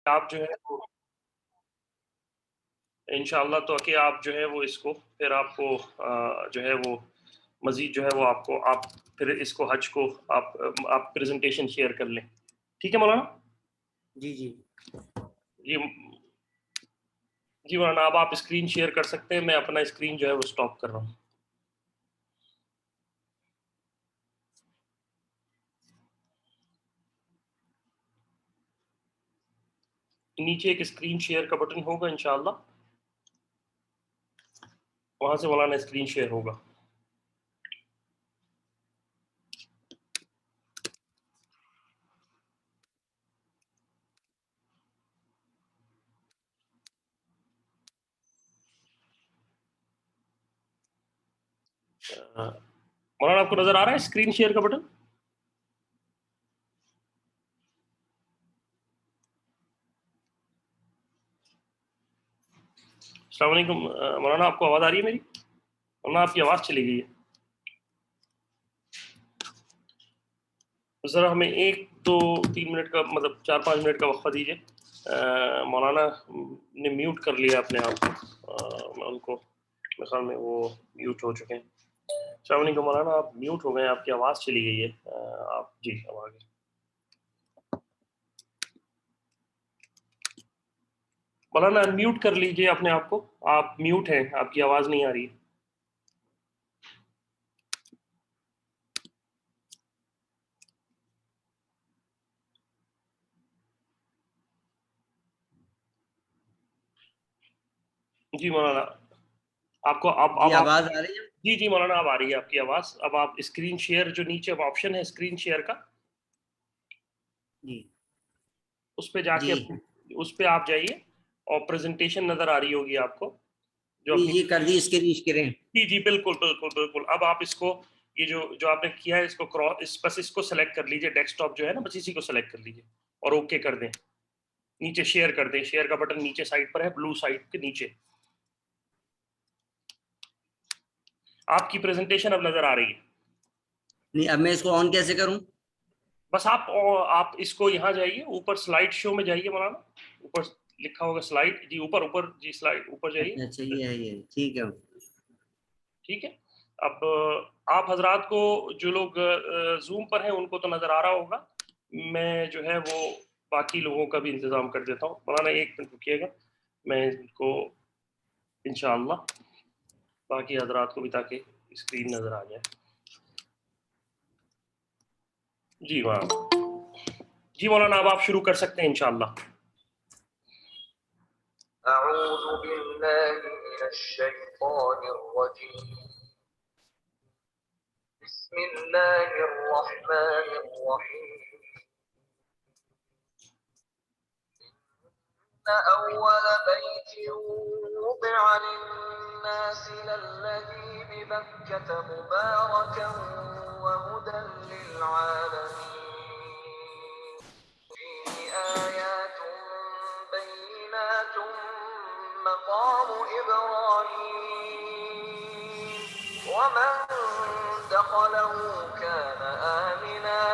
آپ جو ہے انشاءاللہ تو کہ آپ جو ہے وہ اس کو پھر آپ کو جو ہے وہ مزید جو ہے وہ آپ کو آپ پھر اس کو حج کو آپ پریزنٹیشن شیئر کر لیں. ٹھیک ہے مولانا؟ جی جی جی جی مولانا اب آپ اسکرین شیئر کر سکتے ہیں. میں اپنا اسکرین جو ہے وہ سٹاپ کر رہا ہوں. نیچے ایک اسکرین شیئر کا بٹن ہوگا انشاءاللہ, وہاں سے مولانا اسکرین شیئر ہوگا. مولانا آپ کو نظر آ رہا ہے اسکرین شیئر کا بٹن؟ السلام علیکم مولانا, آپ کو آواز آ رہی ہے میری؟ مولانا آپ کی آواز چلی گئی ہے. ذرا ہمیں 1-2-3 منٹ کا مطلب 4-5 منٹ کا وقفہ دیجیے. مولانا نے میوٹ کر لیا اپنے آپ کو, میں ان کو میرے خیال میں وہ میوٹ ہو چکے ہیں. السلام علیکم مولانا, آپ میوٹ ہو گئے, آپ کی آواز چلی گئی ہے. آپ جی اب آگے. مولانا انمیوٹ کر لیجیے اپنے آپ کو, آپ میوٹ ہیں, آپ کی آواز نہیں آ رہی ہے. جی مولانا آپ کو اب جی آواز آ رہی ہے؟ جی جی مولانا اب آ رہی ہے آپ کی آواز. اب آپ اسکرین شیئر جو نیچے آپشن ہے اسکرین شیئر کا, جی اس پہ جا کے جی اس پہ آپ جائیے اور پریزنٹیشن نظر آ رہی ہوگی آپ کو جو جی اپنی. جی کر دی اسکرین. جی جی بالکل بالکل بالکل. اب آپ اس کو یہ جو آپ نے کیا ہے اس کو بس اس کو سلیکٹ کر لیجیے, ڈیسک ٹاپ جو ہے نا بس اسی کو سلیکٹ کر لیجیے اور اوکے کر دیں. نیچے شیئر کر دیں, شیئر کا بٹن نیچے سائڈ پر ہے, بلو سائڈ کے نیچے. آپ کی پریزنٹیشن اب نظر آ رہی ہے. نہیں اب میں اس کو آن کیسے کروں؟ بس آپ اس کو یہاں جائیے, اوپر سلائڈ شو میں جائیے مولانا, اوپر لکھا ہوگا سلائڈ, جی اوپر جی سلائڈ اوپر جائیے. اچھا یہ ہے, یہ ٹھیک ہے. ٹھیک ہے. اب آپ حضرات کو جو لوگ زوم پر ہیں ان کو تو نظر آ رہا ہوگا, میں جو ہے وہ باقی لوگوں کا بھی انتظام کر دیتا ہوں. مولانا 1 منٹ رکیے گا, میں ان کو انشاءاللہ باقی حضرات کو بھی تاکہ اسکرین نظر آ جائے. جی جی مولانا اب آپ شروع کر سکتے ہیں انشاءاللہ. اعوذ باللہ من الشیطان الرجیم. بسم اللہ الرحمن الرحیم. ان اول بیت وضع للناس للذی ببکۃ مبارکا وهدى للعالمین فیہ آیات بینات مقام ابراہیم ومن دخله كان آمنا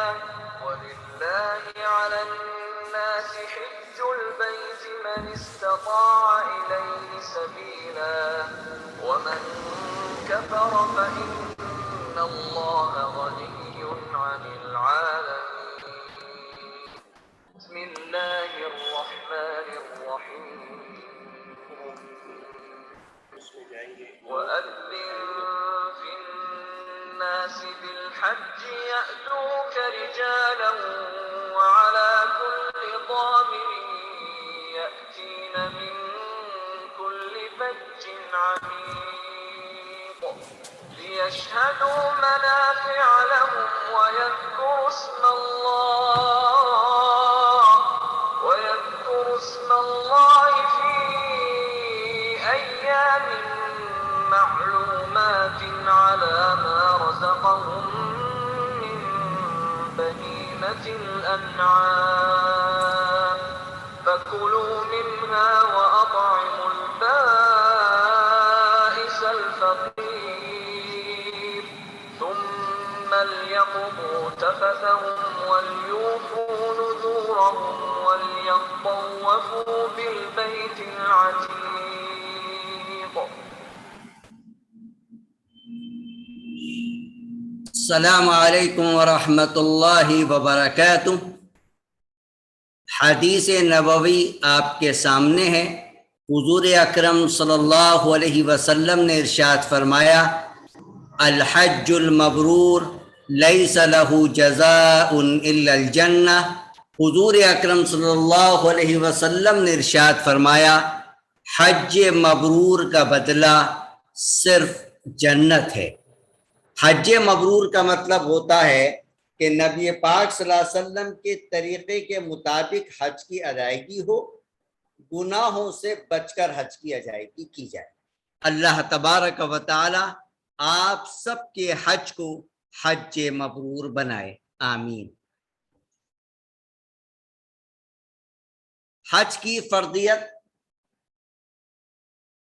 ولله على الناس حج البيت من استطاع إليه سبيلا ومن كفر فإن الله غني عن العالمين. بسم الله الرحمن الرحيم. وأذن في الناس بالحج يأتوك رجالا وعلى كل ضامر يأتين من كل فج عميق ليشهدوا منافع لهم ويذكروا اسم الله في أيام معلومات على ما رزقهم من بهيمة الأنعام فكلوا منها وأطعموا البائس الفقير ثم ليقضوا تفثهم وليوفوا نذورهم وليطوفوا طوفوا بالبيت العتيق. السلام علیکم ورحمۃ اللہ وبرکاتہ۔ حدیث نبوی آپ کے سامنے ہے۔ حضور اکرم صلی اللہ علیہ وسلم نے ارشاد فرمایا، الحج المبرور لیس لہ جزاء الا الجنہ۔ حضور اکرم صلی اللہ علیہ وسلم نے ارشاد فرمایا، حج مبرور کا بدلہ صرف جنت ہے۔ حج مبرور کا مطلب ہوتا ہے کہ نبی پاک صلی اللہ علیہ وسلم کے طریقے کے مطابق حج کی ادائیگی ہو، گناہوں سے بچ کر حج کی ادائیگی کی جائے۔ اللہ تبارک و تعالی آپ سب کے حج کو حج مبرور بنائے، آمین۔ حج کی فرضیت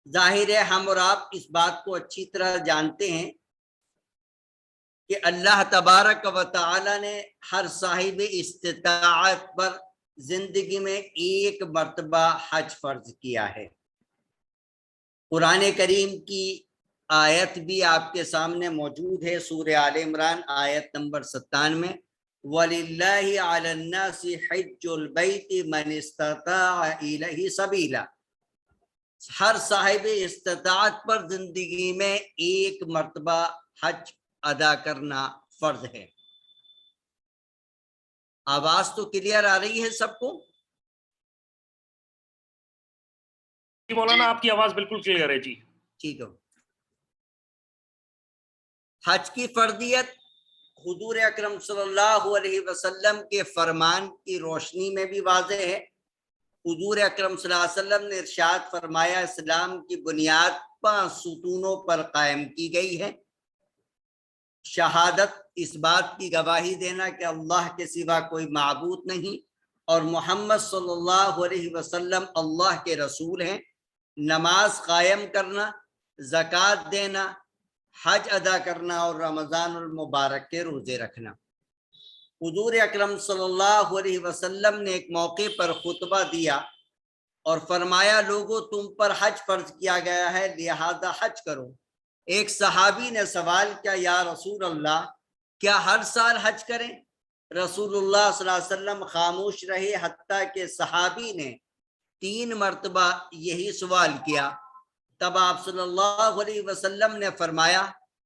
ظاہر ہے ہم اور آپ اس بات کو اچھی طرح جانتے ہیں کہ اللہ تبارک و تعالی نے ہر صاحب استطاعت پر زندگی میں ایک مرتبہ حج فرض کیا ہے۔ قرآن کریم کی آیت بھی آپ کے سامنے موجود ہے، سورہ آل عمران آیت نمبر 97، وَلِلَّهِ عَلَى النَّاسِ حِجُّ الْبَيْتِ مَنِ اسْتَطَاعَ إِلَيْهِ سَبِيلًا۔ ہر صاحب استطاعت پر زندگی میں ایک مرتبہ حج ادا کرنا فرض ہے۔ آواز تو کلیئر آ رہی ہے سب کو؟ جی مولانا آپ کی آواز بالکل کلیئر ہے جی۔ ٹھیک ہے۔ حج کی فرضیت حضور اکرم صلی اللہ علیہ وسلم کے فرمان کی روشنی میں بھی واضح ہے۔ حضور اکرم صلی اللہ علیہ وسلم نے ارشاد فرمایا، اسلام کی بنیاد 5 ستونوں پر قائم کی گئی ہے۔ شہادت، اس بات کی گواہی دینا کہ اللہ کے سوا کوئی معبود نہیں اور محمد صلی اللہ علیہ وسلم اللہ کے رسول ہیں۔ نماز قائم کرنا، زکوٰۃ دینا، حج ادا کرنا اور رمضان المبارک کے روزے رکھنا۔ حضور اکرم صلی اللہ علیہ وسلم نے ایک موقع پر خطبہ دیا اور فرمایا، لوگوں تم پر حج فرض کیا گیا ہے لہذا حج کرو۔ ایک صحابی نے سوال کیا، یا رسول اللہ کیا ہر سال حج کریں؟ رسول اللہ صلی اللہ علیہ وسلم خاموش رہے حتیٰ کہ صحابی نے 3 مرتبہ یہی سوال کیا۔ تب آپ صلی اللہ علیہ وسلم نے فرمایا،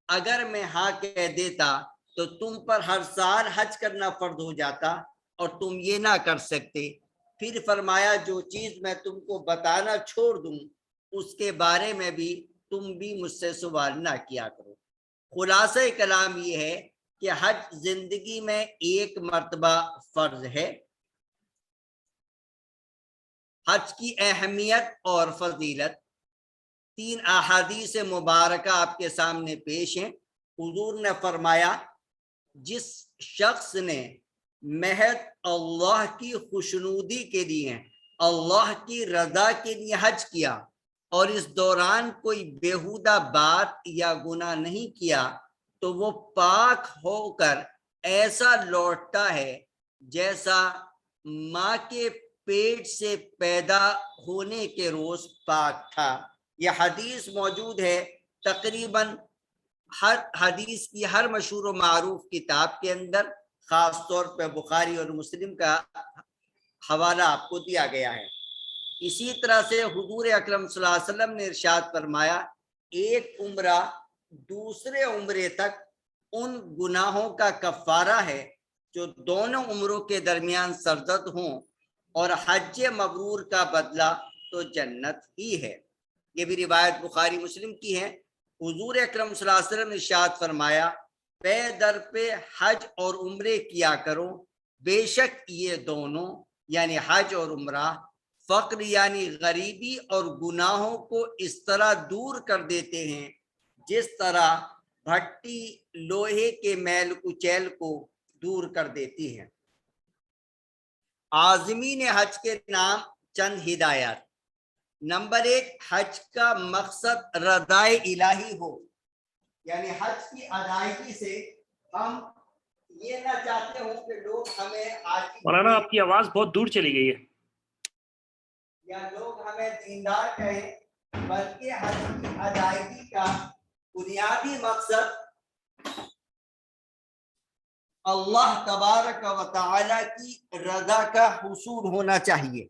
اگر میں ہاں کہہ دیتا تو تم پر ہر سال حج کرنا فرض ہو جاتا اور تم یہ نہ کر سکتے۔ پھر فرمایا، جو چیز میں تم کو بتانا چھوڑ دوں اس کے بارے میں بھی تم بھی مجھ سے سوال نہ کیا کرو۔ خلاصہ کلام یہ ہے کہ حج زندگی میں ایک مرتبہ فرض ہے۔ حج کی اہمیت اور فضیلت 3 احادیث مبارکہ آپ کے سامنے پیش ہیں۔ حضور نے فرمایا، جس شخص نے محض اللہ کی خوشنودی کے لیے، اللہ کی رضا کے لیے حج کیا اور اس دوران کوئی بیہودہ بات یا گناہ نہیں کیا تو وہ پاک ہو کر ایسا لوٹتا ہے جیسا ماں کے پیٹ سے پیدا ہونے کے روز پاک تھا۔ یہ حدیث موجود ہے تقریباً ہر حدیث کی ہر مشہور و معروف کتاب کے اندر، خاص طور پہ بخاری اور مسلم کا حوالہ آپ کو دیا گیا ہے۔ اسی طرح سے حضور اکرم صلی اللہ علیہ وسلم نے ارشاد فرمایا، ایک عمرہ دوسرے عمرے تک ان گناہوں کا کفارہ ہے جو دونوں عمروں کے درمیان سرزد ہوں، اور حج مبرور کا بدلہ تو جنت ہی ہے۔ یہ بھی روایت بخاری مسلم کی ہے۔ حضور اکرم صلی اللہ علیہ وسلم نے ارشاد فرمایا، پے در پہ حج اور عمرے کیا کرو، بے شک یہ دونوں یعنی حج اور عمرہ فقر یعنی غریبی اور گناہوں کو اس طرح دور کر دیتے ہیں جس طرح بھٹی لوہے کے میل کچیل کو دور کر دیتی ہے۔ عازمین حج کے نام چند ہدایات۔ نمبر 1، حج کا مقصد رضائے الہی ہو، یعنی حج کی ادائیگی سے ہم یہ نہ چاہتے ہوں کہ لوگ ہمیں مولانا آپ کی آواز بہت دور چلی گئی ہے۔ یا لوگ ہمیں دیندار کہیں، بلکہ حج کی ادائیگی کا بنیادی مقصد اللہ تبارک و تعالی کی رضا کا حصول ہونا چاہیے۔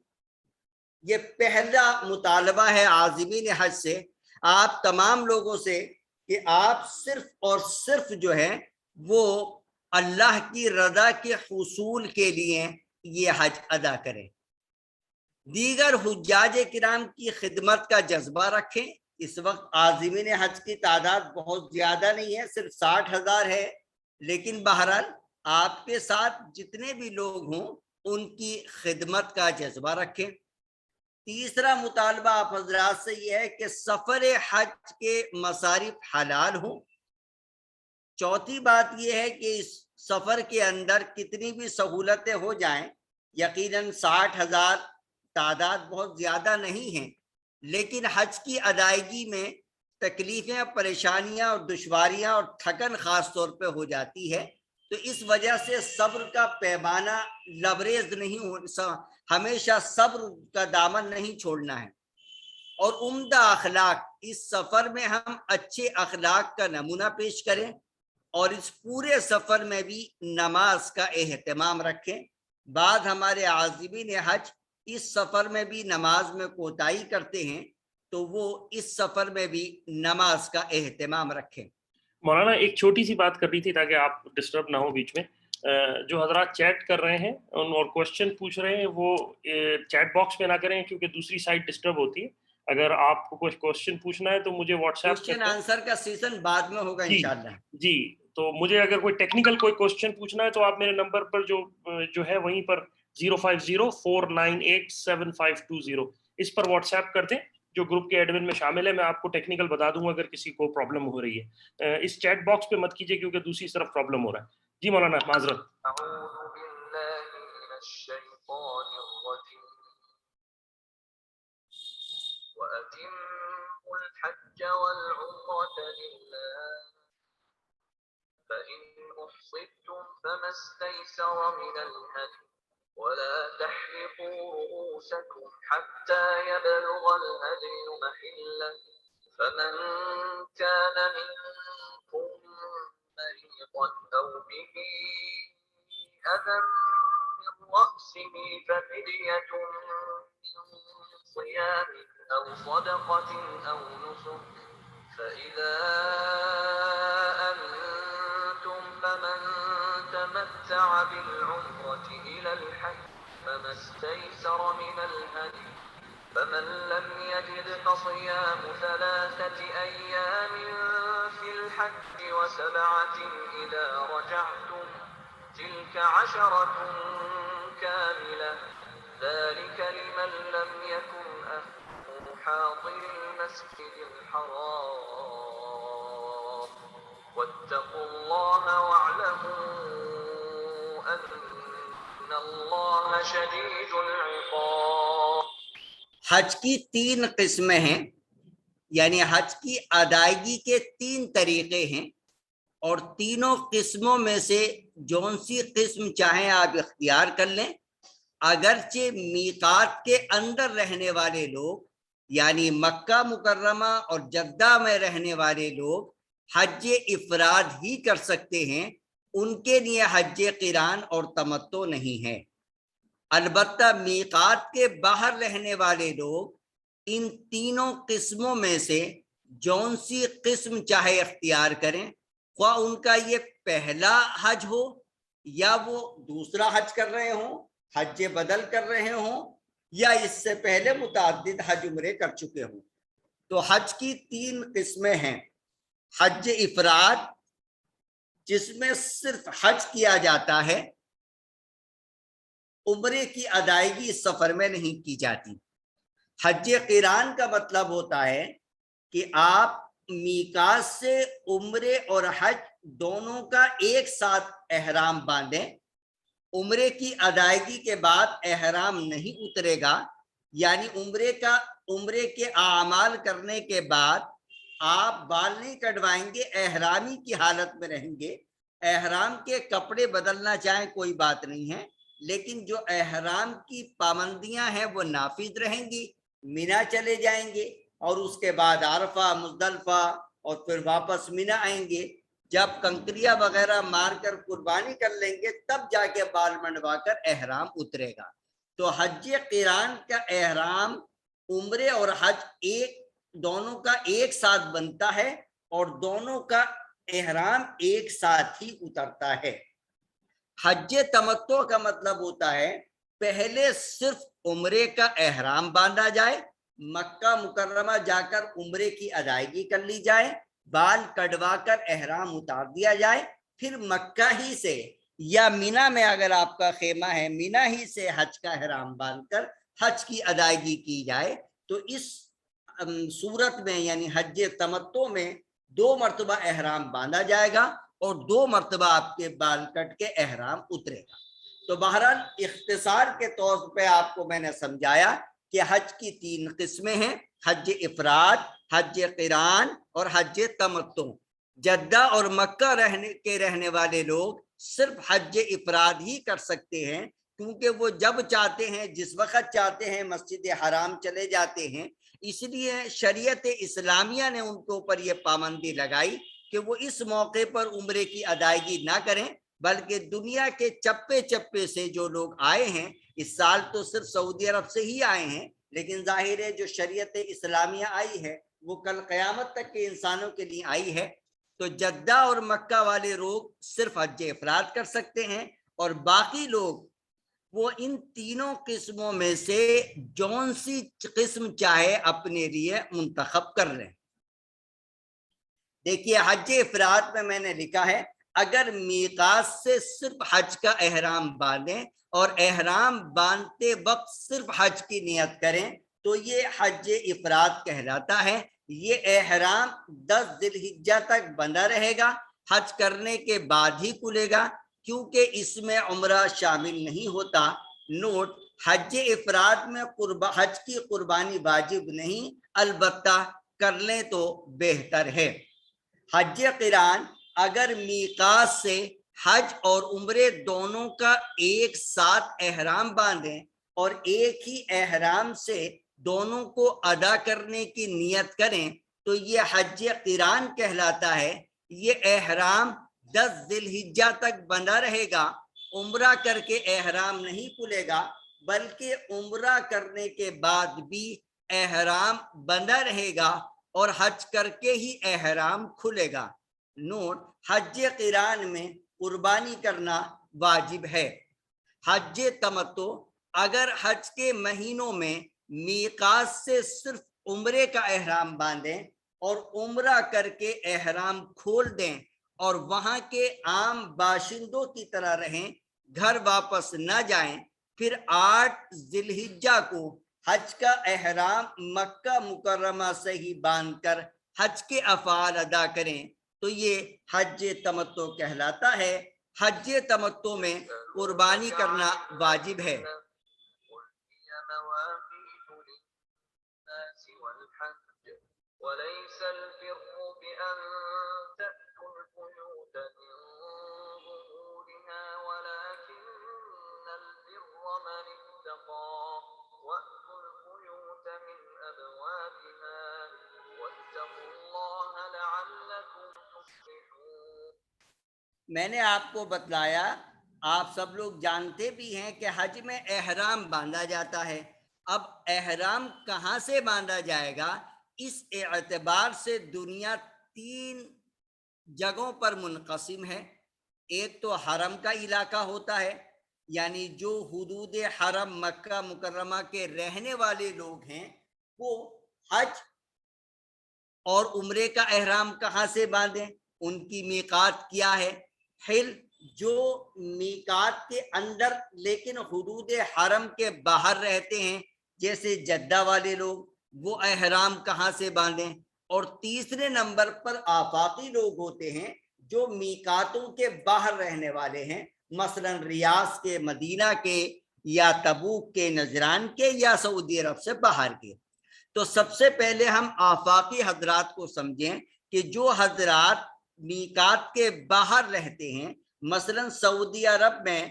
یہ پہلا مطالبہ ہے عازمین حج سے، آپ تمام لوگوں سے، کہ آپ صرف اور صرف جو ہے وہ اللہ کی رضا کے حصول کے لیے یہ حج ادا کریں۔ دیگر حجاج کرام کی خدمت کا جذبہ رکھیں۔ اس وقت عازمین حج کی تعداد بہت زیادہ نہیں ہے، صرف 60,000 ہے، لیکن بہرحال آپ کے ساتھ جتنے بھی لوگ ہوں ان کی خدمت کا جذبہ رکھیں۔ تیسرا مطالبہ آپ حضرات سے یہ ہے کہ سفر حج کے مصارف حلال ہوں۔ چوتھی بات یہ ہے کہ اس سفر کے اندر کتنی بھی سہولتیں ہو جائیں، یقیناً 60,000 تعداد بہت زیادہ نہیں ہے، لیکن حج کی ادائیگی میں تکلیفیں، پریشانیاں اور دشواریاں اور تھکن خاص طور پہ ہو جاتی ہے، تو اس وجہ سے صبر کا پیمانہ لبریز نہیں ہو، ہمیشہ صبر کا دامن نہیں چھوڑنا ہے۔ اور عمدہ اخلاق، اس سفر میں ہم اچھے اخلاق کا نمونہ پیش کریں، اور اس پورے سفر میں بھی نماز کا اہتمام رکھیں۔ بعض ہمارے عازمین حج اس سفر میں بھی نماز میں کوتاہی کرتے ہیں، تو وہ اس سفر میں بھی نماز کا اہتمام رکھیں۔ مولانا ایک چھوٹی سی بات کر رہی تھی تاکہ آپ ڈسٹرب نہ ہو بیچ میں، جو حضرات چیٹ کر رہے ہیں اور کوشچن پوچھ رہے ہیں وہ چیٹ باکس میں نہ کریں، کیونکہ دوسری سائٹ ڈسٹرب ہوتی ہے۔ اگر آپ کو کچھ کوشچن پوچھنا ہے تو مجھے واٹس ایپ کوشچن آنسر کا سیزن بعد میں ہوگا انشاءاللہ۔ جی، تو مجھے اگر کوئی ٹیکنیکل کوئی کوشچن پوچھنا ہے تو آپ میرے نمبر پر جو ہے وہیں پر 05049875520 اس پر واٹس ایپ کر دیں، جو گروپ کے ایڈمن میں شامل ہے۔ میں آپ کو ٹیکنیکل بتا دوں گا اگر کسی کو پرابلم ہو رہی ہے۔ اس چیٹ باکس پہ مت کیجیے کیونکہ دوسری طرف پرابلم ہو رہا ہے۔ جی مولانا معذرت۔ أعوذ بالله من الشيطان الرجيم وأتموا الحج والعمرة لله فإن أحصرتم فما استيسر من الهدي ولا تحلقوا رؤوسكم حتى يبلغ الهدي محله فمن كان منكم مريضا أو به أذى من رأسه ففدية من صيام أو صدقة أو نسك فإذا أمنتم فمن تمتع بالعمرة إلى الحج فما استيسر من الهدي فمن لم يجد فصيام 3 أيام في الحج و7 إذا رجعتم تلك 10 كاملة ذلك لمن لم يكن أهله حاضر المسجد الحرام واتقوا الله واعلموا أن الله شديد العقاب۔ حج کی 3 قسمیں ہیں، یعنی حج کی ادائیگی کے 3 طریقے ہیں، اور تینوں قسموں میں سے جون سی قسم چاہیں آپ اختیار کر لیں۔ اگرچہ میقات کے اندر رہنے والے لوگ، یعنی مکہ مکرمہ اور جدہ میں رہنے والے لوگ حج افراد ہی کر سکتے ہیں، ان کے لیے حج قران اور تمتع نہیں ہے۔ البتہ میقات کے باہر رہنے والے لوگ ان تینوں قسموں میں سے جون سی قسم چاہے اختیار کریں، خواہ ان کا یہ پہلا حج ہو یا وہ دوسرا حج کر رہے ہوں، حج بدل کر رہے ہوں، یا اس سے پہلے متعدد حج عمرے کر چکے ہوں۔ تو حج کی 3 قسمیں ہیں۔ حج افراد، جس میں صرف حج کیا جاتا ہے، عمرے کی ادائیگی اس سفر میں نہیں کی جاتی۔ حج قران کا مطلب ہوتا ہے کہ آپ میقات سے عمرے اور حج دونوں کا ایک ساتھ احرام باندھیں۔ عمرے کی ادائیگی کے بعد احرام نہیں اترے گا، یعنی عمرے کے اعمال کرنے کے بعد آپ بال نہیں کٹوائیں گے، احرامی کی حالت میں رہیں گے۔ احرام کے کپڑے بدلنا چاہیں کوئی بات نہیں ہے، لیکن جو احرام کی پابندیاں ہیں وہ نافذ رہیں گی. مینا چلے جائیں گے اور اس کے بعد عرفہ، مزدلفہ اور پھر واپس مینا آئیں گے. جب کنکریاں وغیرہ مار کر قربانی کر لیں گے تب جا کے بال منڈوا کر احرام اترے گا. تو حج قران کا احرام عمرے اور حج دونوں کا ایک ساتھ بنتا ہے اور دونوں کا احرام ایک ساتھ ہی اترتا ہے. حج تمتع کا مطلب ہوتا ہے پہلے صرف عمرے کا احرام باندھا جائے، مکہ مکرمہ جا کر عمرے کی ادائیگی کر لی جائے، بال کٹوا کر احرام اتار دیا جائے، پھر مکہ ہی سے یا مینا میں اگر آپ کا خیمہ ہے مینا ہی سے حج کا احرام باندھ کر حج کی ادائیگی کی جائے. تو اس صورت میں یعنی حج تمتع میں 2 مرتبہ احرام باندھا جائے گا اور 2 مرتبہ آپ کے بال کٹ کے احرام اترے گا. تو بہرحال اختصار کے طور پہ آپ کو میں نے سمجھایا کہ حج کی 3 قسمیں ہیں: حج افراد، حج قران اور حج تمتع. جدہ اور مکہ رہنے والے لوگ صرف حج افراد ہی کر سکتے ہیں، کیونکہ وہ جب چاہتے ہیں جس وقت چاہتے ہیں مسجد حرام چلے جاتے ہیں. اس لیے شریعت اسلامیہ نے ان کے اوپر یہ پابندی لگائی کہ وہ اس موقع پر عمرے کی ادائیگی نہ کریں، بلکہ دنیا کے چپے چپے سے جو لوگ آئے ہیں، اس سال تو صرف سعودی عرب سے ہی آئے ہیں، لیکن ظاہر ہے جو شریعت اسلامیہ آئی ہے وہ کل قیامت تک کے انسانوں کے لیے آئی ہے. تو جدہ اور مکہ والے لوگ صرف حج افراد کر سکتے ہیں اور باقی لوگ وہ ان تینوں قسموں میں سے جون سی قسم چاہے اپنے لیے منتخب کر لیں. دیکھیے حج افراد میں نے لکھا ہے اگر میقات سے صرف حج کا احرام باندھیں اور احرام باندھتے وقت صرف حج کی نیت کریں تو یہ حج افراد کہلاتا ہے. یہ احرام 10 ذی الحجہ تک بندہ رہے گا، حج کرنے کے بعد ہی کھلے گا، کیونکہ اس میں عمرہ شامل نہیں ہوتا. نوٹ: حج افراد میں حج کی قربانی واجب نہیں، البتہ کر لیں تو بہتر ہے. حج قران اگر میقات سے حج اور عمرے دونوں کا ایک ساتھ احرام باندھیں اور ایک ہی احرام سے دونوں کو ادا کرنے کی نیت کریں تو یہ حج قران کہلاتا ہے. یہ احرام 10 ذی الحجہ تک بندہ رہے گا، عمرہ کر کے احرام نہیں کھلے گا، بلکہ عمرہ کرنے کے بعد بھی احرام بندہ رہے گا اور حج کر کے ہی احرام کھلے گا. نوٹ: حج قران میں قربانی کرنا واجب ہے. حج تمتع اگر حج کے مہینوں میں میقات سے صرف عمرے کا احرام باندھیں اور عمرہ کر کے احرام کھول دیں اور وہاں کے عام باشندوں کی طرح رہیں، گھر واپس نہ جائیں، پھر 8 ذی الحجہ کو حج کا احرام مکہ مکرمہ سے ہی باندھ کر حج کے افعال ادا کریں تو یہ حج تمتع کہلاتا ہے. حج تمتع میں قربانی کرنا واجب ہے. وليس البر بأن تأتوا البيوت من ظهورها ولكن البر من اتقى وأتوا البيوت من أبوابها واتقوا الله لعلكم تفلحون. میں نے آپ کو بتلایا، آپ سب لوگ جانتے بھی ہیں کہ حج میں احرام باندھا جاتا ہے. اب احرام کہاں سے باندھا جائے گا؟ اس اعتبار سے دنیا 3 جگہوں پر منقسم ہے. ایک تو حرم کا علاقہ ہوتا ہے، یعنی جو حدود حرم مکہ مکرمہ کے رہنے والے لوگ ہیں وہ حج اور عمرے کا احرام کہاں سے باندھیں، ان کی میقات کیا ہے. حل جو میقات کے اندر لیکن حدود حرم کے باہر رہتے ہیں جیسے جدہ والے لوگ، وہ احرام کہاں سے باندھیں. اور تیسرے نمبر پر آفاقی لوگ ہوتے ہیں جو میقاتوں کے باہر رہنے والے ہیں، مثلا ریاض کے، مدینہ کے یا تبوک کے، نجران کے یا سعودی عرب سے باہر کے. تو سب سے پہلے ہم آفاقی حضرات کو سمجھیں کہ جو حضرات میقات کے باہر رہتے ہیں، مثلا سعودی عرب میں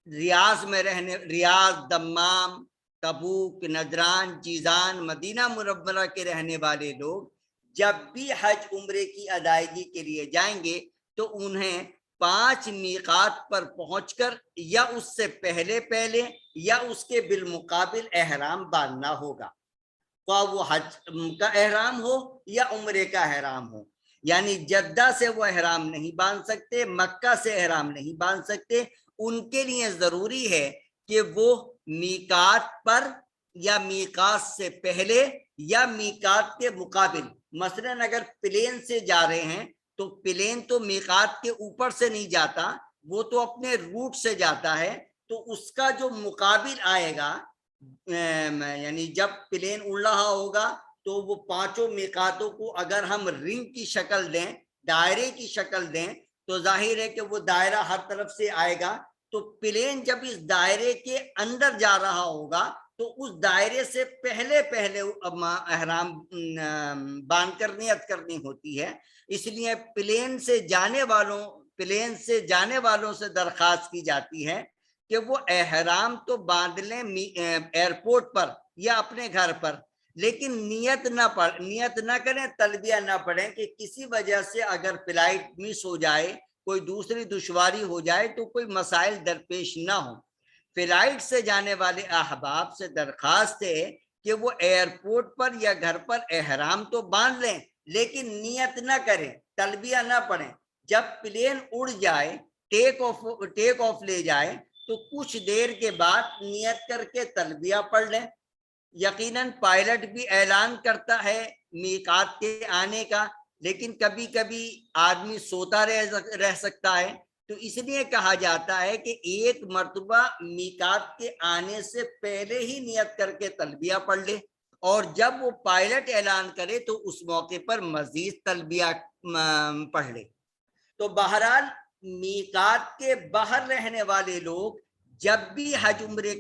ریاض میں رہنے، ریاض، دمام، تبوک، نجران، جیزان، مدینہ منورہ کے رہنے والے لوگ جب بھی حج عمرے کی ادائیگی کے لیے جائیں گے تو انہیں 5 میقات پر پہنچ کر یا اس سے پہلے یا اس کے بالمقابل احرام باندھنا ہوگا، خواہ وہ حج کا احرام ہو یا عمرے کا احرام ہو۔ یعنی جدہ سے وہ احرام نہیں باندھ سکتے، مکہ سے احرام نہیں باندھ سکتے، ان کے لیے ضروری ہے کہ وہ میقات پر یا میقات سے پہلے یا میقات کے مقابل، مثلاً اگر پلین سے جا رہے ہیں تو پلین تو میقات کے اوپر سے نہیں جاتا، وہ تو اپنے روٹ سے جاتا ہے، تو اس کا جو مقابل آئے گا، یعنی جب پلین اڑ رہا ہوگا تو وہ 5 میقاتوں کو اگر ہم رنگ کی شکل دیں، دائرے کی شکل دیں، تو ظاہر ہے کہ وہ دائرہ ہر طرف سے آئے گا، تو پلین جب اس دائرے کے اندر جا رہا ہوگا تو اس دائرے سے پہلے احرام باندھ کر نیت کرنی ہوتی ہے۔ اس لیے پلین سے جانے والوں سے درخواست کی جاتی ہے کہ وہ احرام تو باندھ لیں ایئرپورٹ پر یا اپنے گھر پر، لیکن نیت نہ کریں، تلبیہ نہ پڑھیں کہ کسی وجہ سے اگر فلائٹ مس ہو جائے، کوئی دوسری دشواری ہو جائے تو کوئی مسائل درپیش نہ ہو۔ فلائٹ سے جانے والے احباب سے درخواست ہے کہ وہ ایئرپورٹ پر یا گھر پر احرام تو باندھ لیں لیکن نیت نہ کریں، تلبیہ نہ پڑھیں۔ جب پلین اڑ جائے، ٹیک آف لے جائے تو کچھ دیر کے بعد نیت کر کے تلبیہ پڑھ لیں۔ یقیناً پائلٹ بھی اعلان کرتا ہے میقات کے آنے کا، لیکن کبھی کبھی آدمی سوتا رہ سکتا ہے، تو اس لیے کہا جاتا ہے کہ ایک مرتبہ میقات کے آنے سے پہلے ہی نیت کر کے تلبیہ پڑھ لے، اور جب وہ پائلٹ اعلان کرے تو اس موقع پر مزید تلبیہ پڑھ لے۔ تو بہرحال میقات کے باہر رہنے والے لوگ جب بھی حج عمرے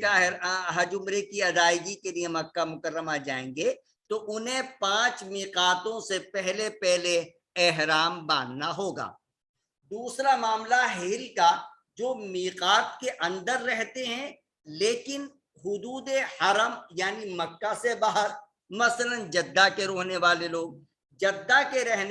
کی ادائیگی کے لیے مکہ مکرمہ جائیں گے تو انہیں 5 میقاتوں سے پہلے احرام باندھنا ہوگا۔ دوسرا معاملہ ہل کا، جو میقات کے اندر رہتے ہیں لیکن حدود حرم یعنی مکہ سے باہر، مثلا جدہ کے رہنے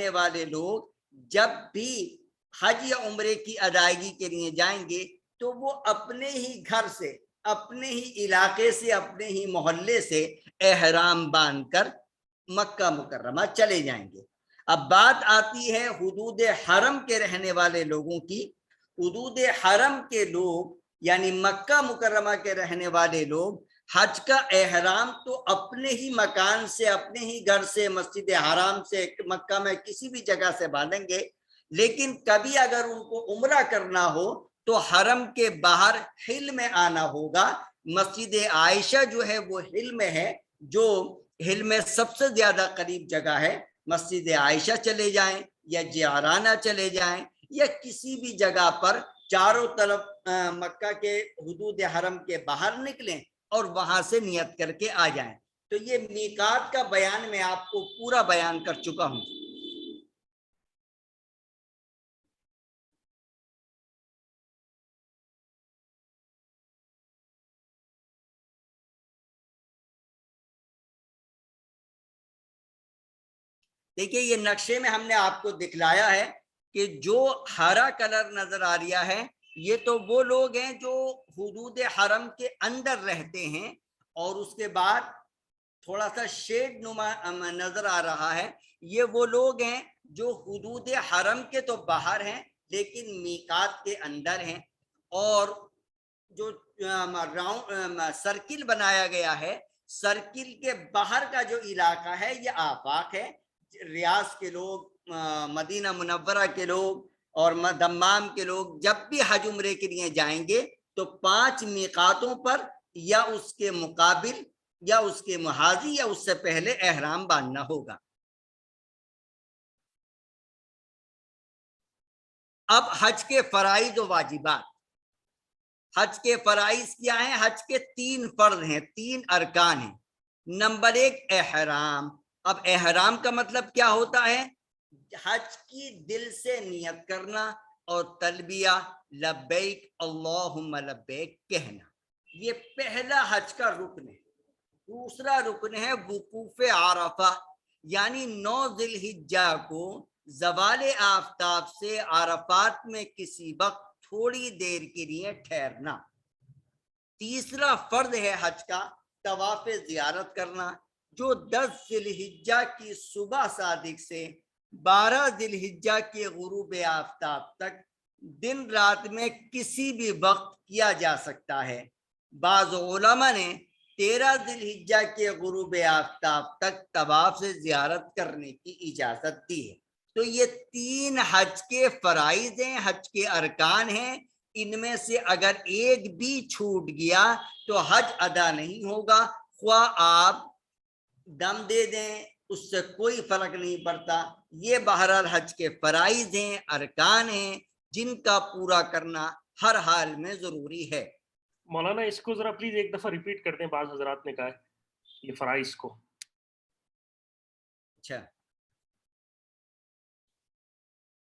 والے لوگ جب بھی حج یا عمرے کی ادائیگی کے لیے جائیں گے تو وہ اپنے ہی گھر سے، اپنے ہی علاقے سے، اپنے ہی محلے سے احرام باندھ کر مکہ مکرمہ چلے جائیں گے۔ اب بات آتی ہے حدود حرم کے رہنے والے لوگوں کی۔ حدود حرم کے لوگ یعنی مکہ مکرمہ کے رہنے والے لوگ حج کا احرام تو اپنے ہی مکان سے، اپنے ہی گھر سے، مسجد حرام سے، مکہ میں کسی بھی جگہ سے باندھیں گے، لیکن کبھی اگر ان کو عمرہ کرنا ہو تو حرم کے باہر ہل میں آنا ہوگا۔ مسجد عائشہ جو ہے وہ ہل میں ہے، جو ہل میں سب سے زیادہ قریب جگہ ہے، مسجد عائشہ چلے جائیں یا جعرانہ چلے جائیں یا کسی بھی جگہ پر چاروں طرف مکہ کے حدود حرم کے باہر نکلیں اور وہاں سے نیت کر کے آ جائیں۔ تو یہ میقات کا بیان میں آپ کو پورا بیان کر چکا ہوں۔ دیکھیے یہ نقشے میں ہم نے آپ کو دکھلایا ہے کہ جو ہرا کلر نظر آ رہا ہے یہ تو وہ لوگ ہیں جو حدود حرم کے اندر رہتے ہیں، اور اس کے بعد تھوڑا سا شیڈ نما نظر آ رہا ہے، یہ وہ لوگ ہیں جو حدود حرم کے تو باہر ہیں لیکن میقات کے اندر ہیں۔ اور جو سرکل بنایا گیا ہے، سرکل کے باہر کا جو علاقہ ہے یہ آفاق ہے۔ ریاض کے لوگ، مدینہ منورہ کے لوگ اور دمام کے لوگ جب بھی حج عمرے کے لیے جائیں گے تو 5 میقاتوں پر یا اس کے مقابل یا اس کے محاذی یا اس سے پہلے احرام باندھنا ہوگا۔ اب حج کے فرائض و واجبات۔ حج کے فرائض کیا ہیں؟ حج کے 3 فرض ہیں، 3 ارکان ہیں۔ نمبر 1 احرام۔ اب احرام کا مطلب کیا ہوتا ہے؟ حج کی دل سے نیت کرنا اور تلبیہ لبیک اللہم لبیک کہنا، یہ پہلا حج کا رکن ہے۔ دوسرا رکن ہے وقوف عرفہ، یعنی 9 ذی الحجہ کو زوال آفتاب سے عرفات میں کسی وقت تھوڑی دیر کے لیے ٹھہرنا۔ تیسرا فرض ہے حج کا طواف زیارت کرنا، جو 10 ذی الحجہ کی صبح صادق سے 12 ذی الحجہ کے غروب آفتاب تک دن رات میں کسی بھی وقت کیا جا سکتا ہے۔ بعض علماء نے 13 ذی الحجہ کے غروب آفتاب تک طواف سے زیارت کرنے کی اجازت دی ہے۔ تو یہ 3 حج کے فرائض ہیں، حج کے ارکان ہیں، ان میں سے اگر ایک بھی چھوٹ گیا تو حج ادا نہیں ہوگا، خواہ آپ دم دے دیں اس سے کوئی فرق نہیں پڑتا۔ یہ بہرحال حج کے فرائض ہیں، ارکان ہیں، جن کا پورا کرنا ہر حال میں ضروری ہے۔ مولانا اس کو ذرا پلیز ایک دفعہ ریپیٹ کر دیں، بعض حضرات نے کہا ہے یہ فرائض کو۔ اچھا،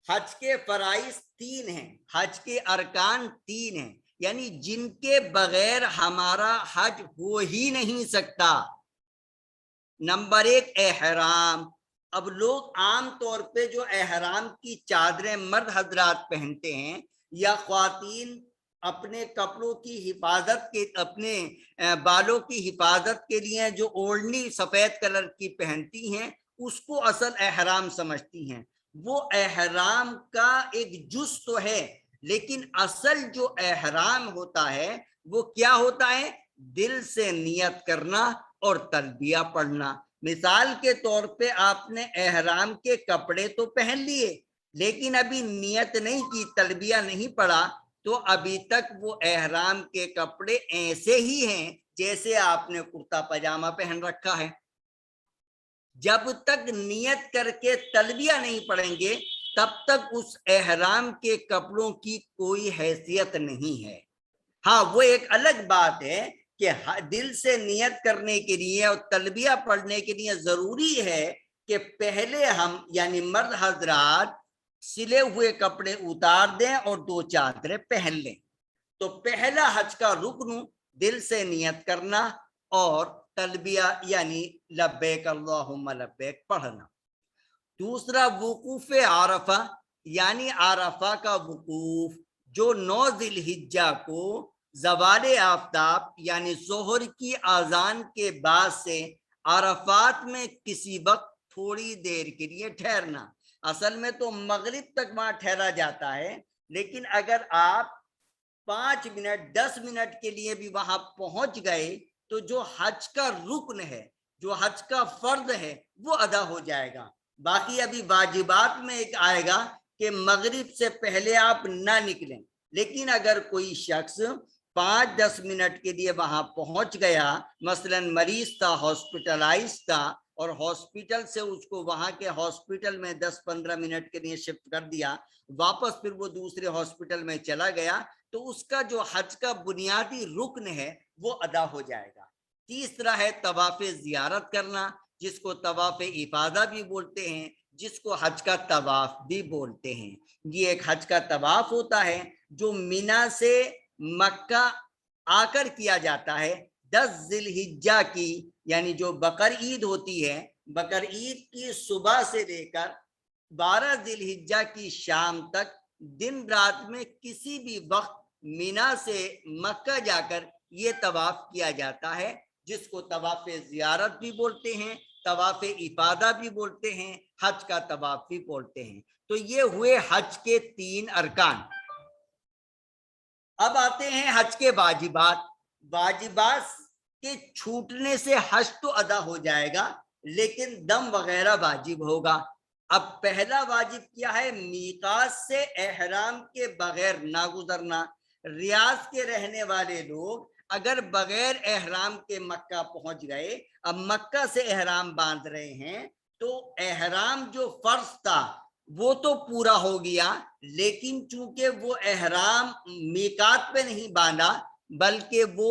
حج کے فرائض 3 ہیں، حج کے ارکان 3 ہیں، یعنی جن کے بغیر ہمارا حج ہو ہی نہیں سکتا۔ نمبر 1 احرام۔ اب لوگ عام طور پہ جو احرام کی چادریں مرد حضرات پہنتے ہیں یا خواتین اپنے کپڑوں کی حفاظت کے، اپنے بالوں کی حفاظت کے لیے جو اوڑھنی سفید کلر کی پہنتی ہیں، اس کو اصل احرام سمجھتی ہیں۔ وہ احرام کا ایک جز تو ہے، لیکن اصل جو احرام ہوتا ہے وہ کیا ہوتا ہے؟ دل سے نیت کرنا اور تلبیہ پڑھنا۔ مثال کے طور پہ آپ نے احرام کے کپڑے تو پہن لیے لیکن ابھی نیت نہیں کی، تلبیہ نہیں پڑھا، تو ابھی تک وہ احرام کے کپڑے ایسے ہی ہیں جیسے آپ نے کرتا پاجامہ پہن رکھا ہے۔ جب تک نیت کر کے تلبیہ نہیں پڑھیں گے تب تک اس احرام کے کپڑوں کی کوئی حیثیت نہیں ہے۔ ہاں، وہ ایک الگ بات ہے کہ دل سے نیت کرنے کے لیے اور تلبیہ پڑھنے کے لیے ضروری ہے کہ پہلے ہم یعنی مرد حضرات سلے ہوئے کپڑے اتار دیں اور 2 چادریں پہن لیں۔ تو پہلا حج کا رکن دل سے نیت کرنا اور تلبیہ یعنی لبیک اللہم لبیک پڑھنا۔ دوسرا وقوف عرفہ، یعنی عرفہ کا وقوف، جو 9 ذی الحجہ کو زوال آفتاب یعنی ظہر کی اذان کے بعد سے عرفات میں کسی وقت تھوڑی دیر کے لیے ٹھہرنا۔ اصل میں تو مغرب تک وہاں ٹھہرا جاتا ہے، لیکن اگر آپ 5 منٹ 10 منٹ کے لیے بھی وہاں پہنچ گئے تو جو حج کا رکن ہے، جو حج کا فرض ہے، وہ ادا ہو جائے گا۔ باقی ابھی واجبات میں ایک آئے گا کہ مغرب سے پہلے آپ نہ نکلیں، لیکن اگر کوئی شخص 5-10 منٹ کے لیے وہاں پہنچ گیا، مثلا مریض تھا، ہاسپٹلائز تھا، اور ہاسپٹل سے اس کو وہاں کے ہاسپٹل میں 10-15 منٹ کے لیے شفٹ کر دیا، واپس پھر وہ دوسرے ہاسپٹل میں چلا گیا، تو اس کا جو حج کا بنیادی رکن ہے وہ ادا ہو جائے گا۔ تیسرا ہے طواف زیارت کرنا، جس کو طواف افاضہ بھی بولتے ہیں، جس کو حج کا طواف بھی بولتے ہیں۔ یہ ایک حج کا طواف ہوتا ہے جو مینا سے مکہ آ کر کیا جاتا ہے 10 ذی الحجہ کی، یعنی جو بقر عید ہوتی ہے، بقر عید کی صبح سے لے کر 12 ذی الحجہ کی شام تک دن رات میں کسی بھی وقت مینا سے مکہ جا کر یہ طواف کیا جاتا ہے، جس کو طواف زیارت بھی بولتے ہیں، طواف افاضہ بھی بولتے ہیں، حج کا طواف بھی بولتے ہیں۔ تو یہ ہوئے حج کے 3 ارکان۔ اب آتے ہیں حج کے واجبات۔ واجبات کے چھوٹنے سے حج تو ادا ہو جائے گا، لیکن دم وغیرہ واجب ہوگا۔ اب پہلا واجب کیا ہے؟ میقات سے احرام کے بغیر نہ گزرنا۔ ریاض کے رہنے والے لوگ اگر بغیر احرام کے مکہ پہنچ گئے، اب مکہ سے احرام باندھ رہے ہیں، تو احرام جو فرض تھا وہ تو پورا ہو گیا، لیکن چونکہ وہ احرام میقات پہ نہیں باندھا بلکہ وہ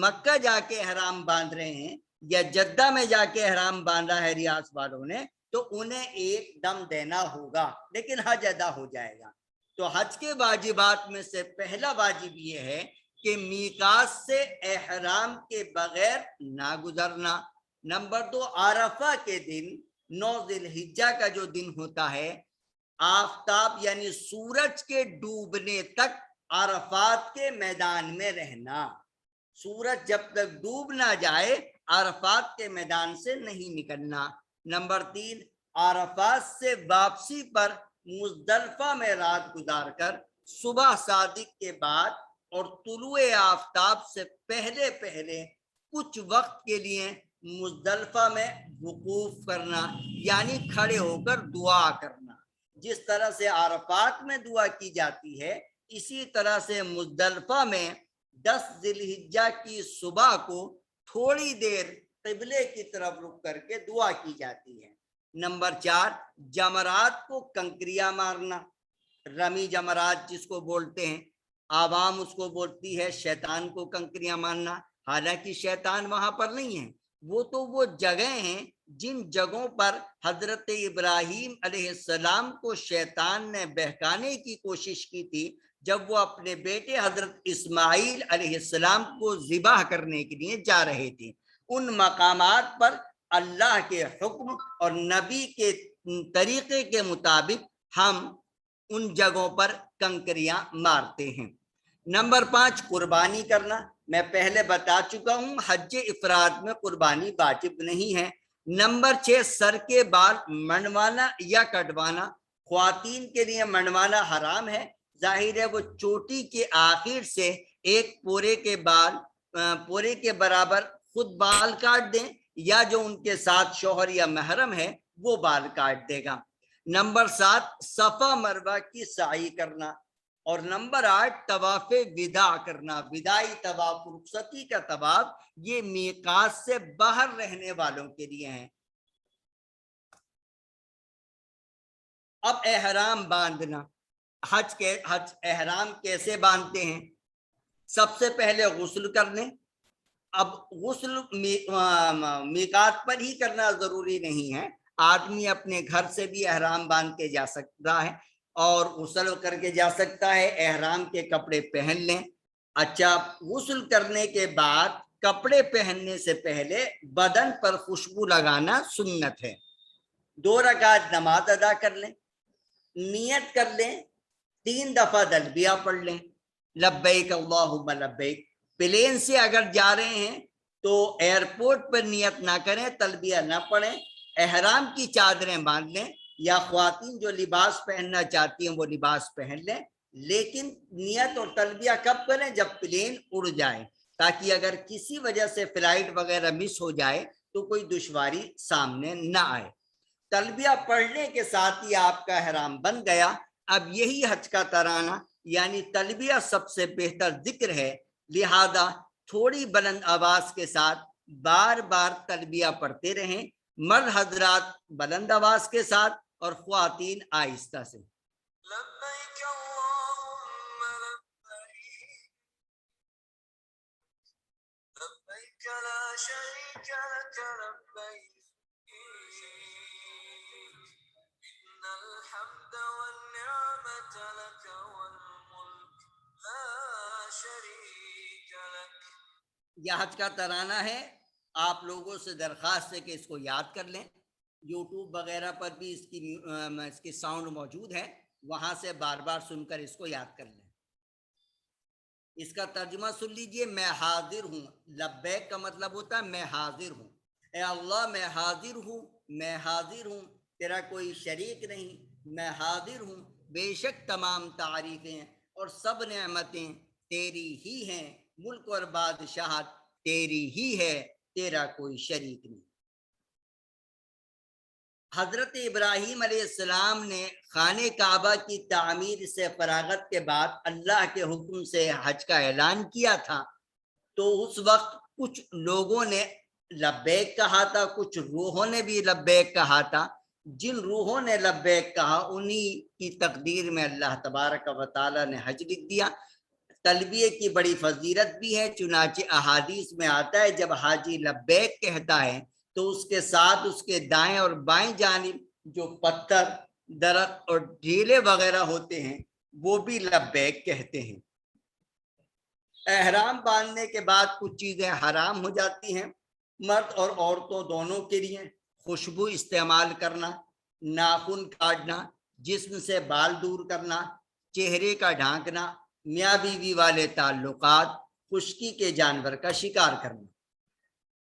مکہ جا کے احرام باندھ رہے ہیں یا جدہ میں جا کے احرام باندھا ہے ریاض والوں نے، تو انہیں ایک دم دینا ہوگا، لیکن حج ادا ہو جائے گا۔ تو حج کے واجبات میں سے پہلا واجب یہ ہے کہ میقات سے احرام کے بغیر نہ گزرنا۔ نمبر 2، عرفہ کے دن 9 ذی الحجہ کا جو دن ہوتا ہے، آفتاب یعنی سورج کے ڈوبنے تک عرفات کے میدان میں رہنا۔ سورج جب تک ڈوب نہ جائے عرفات کے میدان سے نہیں نکلنا۔ نمبر 3، عرفات سے واپسی پر مزدلفہ میں رات گزار کر صبح صادق کے بعد اور طلوع آفتاب سے پہلے پہلے کچھ وقت کے لیے مزدلفہ میں وقوف کرنا، یعنی کھڑے ہو کر دعا کرنا۔ جس طرح سے عرفات میں دعا کی جاتی ہے، اسی طرح سے مزدلفہ میں 10 ذی الحجہ کی صبح کو تھوڑی دیر قبلے کی طرف رک کر کے دعا کی جاتی ہے۔ نمبر 4، جمرات کو کنکریاں مارنا، رمی جمرات جس کو بولتے ہیں، عوام اس کو بولتی ہے شیطان کو کنکریاں مارنا، حالانکہ شیطان وہاں پر نہیں ہے، وہ تو وہ جگہ ہیں جن جگہوں پر حضرت ابراہیم علیہ السلام کو شیطان نے بہکانے کی کوشش کی تھی جب وہ اپنے بیٹے حضرت اسماعیل علیہ السلام کو ذبح کرنے کے لیے جا رہے تھے۔ ان مقامات پر اللہ کے حکم اور نبی کے طریقے کے مطابق ہم ان جگہوں پر کنکریاں مارتے ہیں۔ نمبر 5، قربانی کرنا۔ میں پہلے بتا چکا ہوں حج افراد میں قربانی واجب نہیں ہے۔ نمبر 6، سر کے بال منڈوانا یا کٹوانا۔ خواتین کے لیے منڈوانا حرام ہے، ظاہر ہے وہ چوٹی کے آخر سے ایک پورے کے برابر خود بال کاٹ دیں، یا جو ان کے ساتھ شوہر یا محرم ہے وہ بال کاٹ دے گا۔ نمبر 7، صفا مروہ کی سعی کرنا۔ اور نمبر 8، طواف وداع کرنا، وداعی طواف، رخصتی کا طواف، یہ میقات سے باہر رہنے والوں کے لیے ہیں۔ اب احرام باندھنا، حج احرام کیسے باندھتے ہیں؟ سب سے پہلے غسل کر لیں۔ اب غسل میقات پر ہی کرنا ضروری نہیں ہے، آدمی اپنے گھر سے بھی احرام باندھ کے جا سکتا ہے اور غسل کر کے جا سکتا ہے، احرام کے کپڑے پہن لیں۔ اچھا، غسل کرنے کے بعد کپڑے پہننے سے پہلے بدن پر خوشبو لگانا سنت ہے۔ 2 رکعت نماز ادا کر لیں، نیت کر لیں، 3 دفعہ تلبیہ پڑھ لیں، لبیک اللہم لبیک۔ پلین سے اگر جا رہے ہیں تو ایئرپورٹ پر نیت نہ کریں، تلبیہ نہ پڑھیں، احرام کی چادریں باندھ لیں، یا خواتین جو لباس پہننا چاہتی ہیں وہ لباس پہن لیں، لیکن نیت اور تلبیہ کب کریں؟ جب پلین اڑ جائے، تاکہ اگر کسی وجہ سے فلائٹ وغیرہ مس ہو جائے تو کوئی دشواری سامنے نہ آئے۔ تلبیہ پڑھنے کے ساتھ ہی آپ کا احرام بن گیا۔ اب یہی حج کا ترانہ یعنی تلبیہ سب سے بہتر ذکر ہے، لہذا تھوڑی بلند آواز کے ساتھ بار بار تلبیہ پڑھتے رہیں، مرد حضرات بلند آواز کے ساتھ اور خواتین آہستہ سے۔ لبیک اللہم لبیک لبیک لا شریک لک لبیک ان الحمد والنعمت لک والملک لا شریک لک۔ یہ حج کا ترانہ ہے، آپ لوگوں سے درخواست ہے کہ اس کو یاد کر لیں۔ یوٹیوب وغیرہ پر بھی اس کی ساؤنڈ موجود ہے، وہاں سے بار بار سن کر اس کو یاد کر لیں۔ اس کا ترجمہ سن لیجئے، میں حاضر ہوں۔ لبیک کا مطلب ہوتا ہے میں حاضر ہوں، اے اللہ میں حاضر ہوں، میں حاضر ہوں، تیرا کوئی شریک نہیں، میں حاضر ہوں، بے شک تمام تعریفیں اور سب نعمتیں تیری ہی ہیں، ملک اور بادشاہت تیری ہی ہے، تیرا کوئی شریک نہیں۔ حضرت ابراہیم علیہ السلام نے خانہ کعبہ کی تعمیر سے فراغت کے بعد اللہ کے حکم سے حج کا اعلان کیا تھا، تو اس وقت کچھ لوگوں نے لبیک کہا تھا، کچھ روحوں نے بھی لبیک کہا تھا۔ جن روحوں نے لبیک کہا انہی کی تقدیر میں اللہ تبارک و تعالی نے حج لکھ دیا۔ تلبیہ کی بڑی فضیلت بھی ہے، چنانچہ احادیث میں آتا ہے جب حاجی لبیک کہتا ہے تو اس کے ساتھ اس کے دائیں اور بائیں جانب جو پتھر، درخت اور ڈھیلے وغیرہ ہوتے ہیں وہ بھی لبیک کہتے ہیں۔ احرام باندھنے کے بعد کچھ چیزیں حرام ہو جاتی ہیں مرد اور عورتوں دونوں کے لیے۔ خوشبو استعمال کرنا، ناخن کاٹنا، جسم سے بال دور کرنا، چہرے کا ڈھانکنا، میاں بیوی والے تعلقات، خشکی کے جانور کا شکار کرنا۔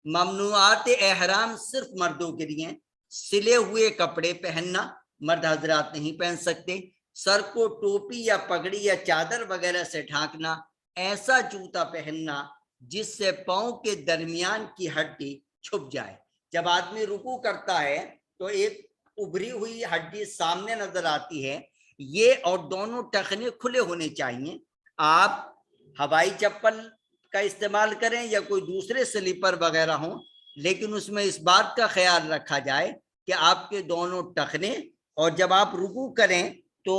ممنوعات احرام صرف مردوں کے لیے۔ سلے ہوئے کپڑے پہننا مرد حضرات نہیں پہن سکتے۔ سر کو ٹوپی یا پگڑی یا چادر وغیرہ سے ڈھانکنا۔ ایسا جوتا پہننا جس سے پاؤں کے درمیان کی ہڈی چھپ جائے۔ جب آدمی رکوع کرتا ہے تو ایک ابھری ہوئی ہڈی سامنے نظر آتی ہے، یہ اور دونوں ٹخنے کھلے ہونے چاہیے۔ آپ ہوائی چپل کا استعمال کریں یا کوئی دوسرے سلیپر وغیرہ ہوں، لیکن اس میں اس بات کا خیال رکھا جائے کہ آپ کے دونوں ٹخنے، اور جب آپ رکوع کریں تو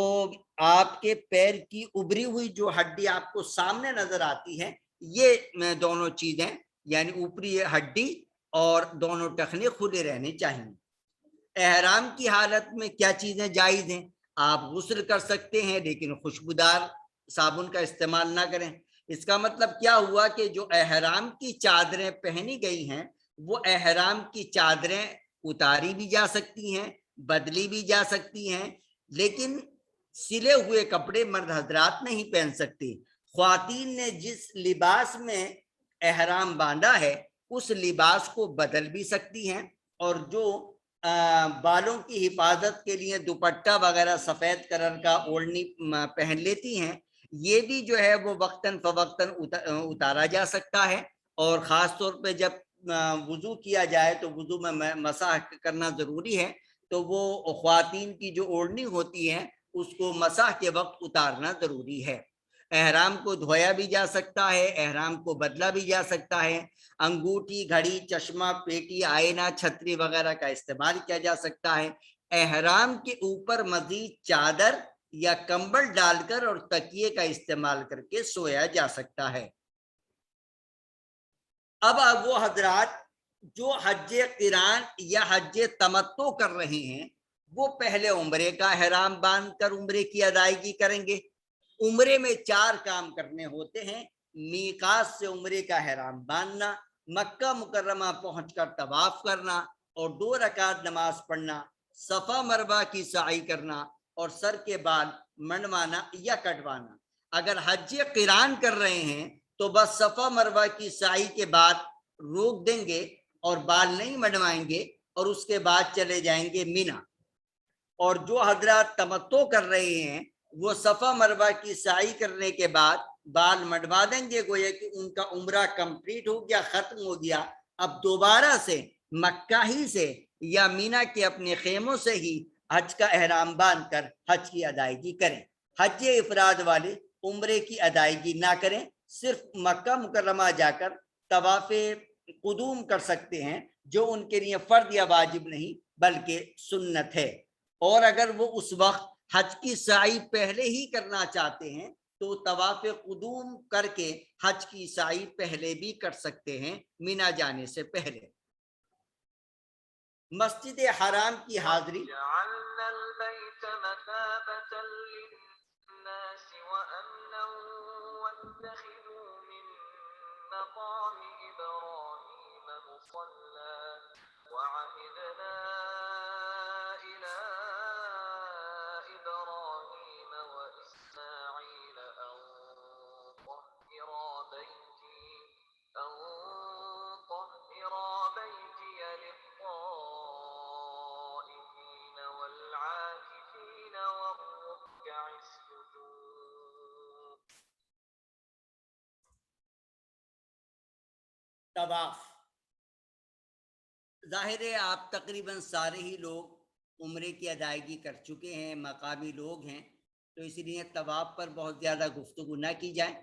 آپ کے پیر کی ابھری ہوئی جو ہڈی آپ کو سامنے نظر آتی ہے، یہ دونوں چیزیں یعنی اوپری ہڈی اور دونوں ٹخنے کھلے رہنے چاہیے۔ احرام کی حالت میں کیا چیزیں جائز ہیں؟ آپ غسل کر سکتے ہیں لیکن خوشبودار صابن کا استعمال نہ کریں۔ اس کا مطلب کیا ہوا کہ جو احرام کی چادریں پہنی گئی ہیں وہ احرام کی چادریں اتاری بھی جا سکتی ہیں، بدلی بھی جا سکتی ہیں، لیکن سلے ہوئے کپڑے مرد حضرات نہیں پہن سکتے۔ خواتین نے جس لباس میں احرام باندھا ہے اس لباس کو بدل بھی سکتی ہیں، اور جو بالوں کی حفاظت کے لیے دوپٹہ وغیرہ سفید کلر کا اوڑھنی پہن لیتی ہیں، یہ بھی جو ہے وہ وقتاً فوقتاً اتارا جا سکتا ہے۔ اور خاص طور پہ جب وضو کیا جائے تو وضو میں مسح کرنا ضروری ہے، تو وہ خواتین کی جو اوڑھنی ہوتی ہے اس کو مسح کے وقت اتارنا ضروری ہے۔ احرام کو دھویا بھی جا سکتا ہے، احرام کو بدلا بھی جا سکتا ہے۔ انگوٹھی، گھڑی، چشمہ، پیٹی، آئینہ، چھتری وغیرہ کا استعمال کیا جا سکتا ہے۔ احرام کے اوپر مزید چادر یا کمبل ڈال کر اور تکیے کا استعمال کر کے سویا جا سکتا ہے۔ اب وہ حضرات جو حج قران یا حج تمتع کر رہے ہیں وہ پہلے عمرے کا احرام باندھ کر عمرے کی ادائیگی کریں گے۔ عمرے میں 4 کام کرنے ہوتے ہیں: میقات سے عمرے کا احرام باندھنا، مکہ مکرمہ پہنچ کر طواف کرنا اور 2 رکعت نماز پڑھنا، صفا مروہ کی سعی کرنا اور سر کے بال منڈوانا یا کٹوانا۔ اگر حج قران کر رہے ہیں تو بس صفا مروہ کی سعی کے بعد روک دیں گے اور بال نہیں منڈوائیں گے، اور اس کے بعد چلے جائیں گے مینا۔ اور جو حضرات تمتع کر رہے ہیں وہ صفا مروہ کی سعی کرنے کے بعد بال منڈوا دیں گے، گویا کہ ان کا عمرہ کمپلیٹ ہو گیا، ختم ہو گیا۔ اب دوبارہ سے مکہ ہی سے یا مینا کے اپنے خیموں سے ہی حج کا احرام باندھ کر حج کی ادائیگی کریں۔ حج افراد والے عمرے کی ادائیگی نہ کریں، صرف مکہ مکرمہ جا کر طواف قدوم کر سکتے ہیں، جو ان کے لیے فرض یا واجب نہیں بلکہ سنت ہے۔ اور اگر وہ اس وقت حج کی سعی پہلے ہی کرنا چاہتے ہیں تو طواف قدوم کر کے حج کی سعی پہلے بھی کر سکتے ہیں مینا جانے سے پہلے۔ مسجد حرام کی حاضری، جعلنا البيت مثابة للناس وأمنا واتخذوا من مقام إبراهيم مصلى وعهدنا إلى إبراهيم وإسماعيل أن طهرا بيتي للطائفين والعاكفين والركع السجود۔ طواف، ظاہر ہے آپ تقریباً سارے ہی لوگ عمرے کی ادائیگی کر چکے ہیں، مقامی لوگ ہیں، تو اس لیے طواف پر بہت زیادہ گفتگو نہ کی جائے۔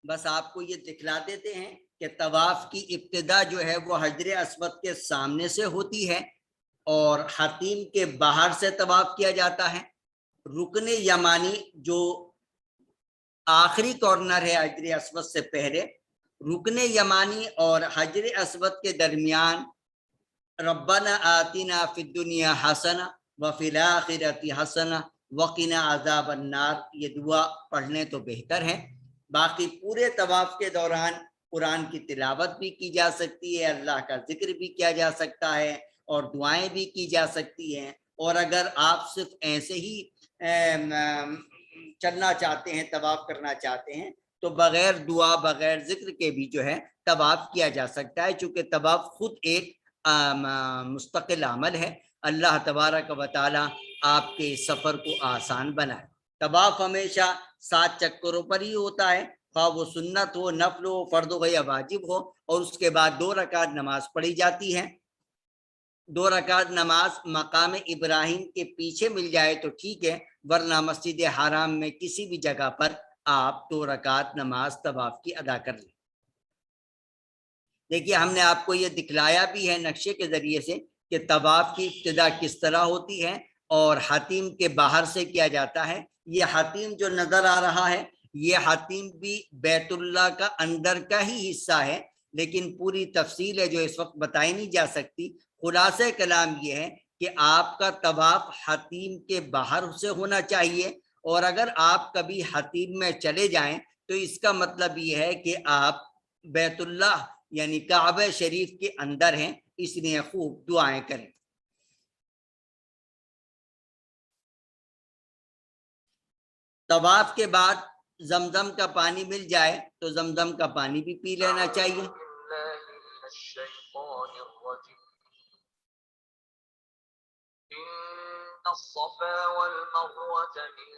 بس آپ کو یہ دکھلا دیتے ہیں کہ طواف کی ابتدا جو ہے وہ حجر اسود کے سامنے سے ہوتی ہے اور حتیم کے باہر سے طواف کیا جاتا ہے۔ رکن یمانی جو آخری کارنر ہے حجر اسود سے پہلے، رکن یمانی اور حجر اسود کے درمیان ربنا آتنا فی الدنیا حسنہ وفی الآخرۃ حسنہ وقنا عذاب النار، یہ دعا پڑھنے تو بہتر ہے۔ باقی پورے طواف کے دوران قرآن کی تلاوت بھی کی جا سکتی ہے، اللہ کا ذکر بھی کیا جا سکتا ہے، اور دعائیں بھی کی جا سکتی ہیں۔ اور اگر آپ صرف ایسے ہی چلنا چاہتے ہیں، طواف کرنا چاہتے ہیں، تو بغیر دعا بغیر ذکر کے بھی جو ہے طواف کیا جا سکتا ہے، چونکہ طواف خود ایک مستقل عمل ہے۔ اللہ تبارک و تعالی آپ کے سفر کو آسان بنائے۔ طواف ہمیشہ 7 چکروں پر ہی ہوتا ہے، خواہ وہ سنت ہو، نفل ہو، فرض ہو یا واجب ہو، اور اس کے بعد 2 رکعت نماز پڑھی جاتی ہے۔ 2 رکعت نماز مقام ابراہیم کے پیچھے مل جائے تو ٹھیک ہے، ورنہ مسجد حرام میں کسی بھی جگہ پر آپ 2 رکعت نماز طواف کی ادا کر لیں۔ دیکھیے ہم نے آپ کو یہ دکھلایا بھی ہے نقشے کے ذریعے سے کہ طواف کی ابتدا کس طرح ہوتی ہے اور حتیم کے باہر سے کیا جاتا ہے۔ یہ حتیم جو نظر آ رہا ہے، یہ حتیم بھی بیت اللہ کا اندر کا ہی حصہ ہے، لیکن پوری تفصیل ہے جو اس وقت بتائی نہیں جا سکتی۔ خلاصہ کلام یہ ہے کہ آپ کا طواف حتیم کے باہر سے ہونا چاہیے، اور اگر آپ کبھی حتیم میں چلے جائیں تو اس کا مطلب یہ ہے کہ آپ بیت اللہ یعنی کعبہ شریف کے اندر ہیں، اس لیے خوب دعائیں کریں۔ طواف کے بعد زمزم کا پانی مل جائے تو زمزم کا پانی بھی پی لینا چاہیے۔ إن الصفا والمروة من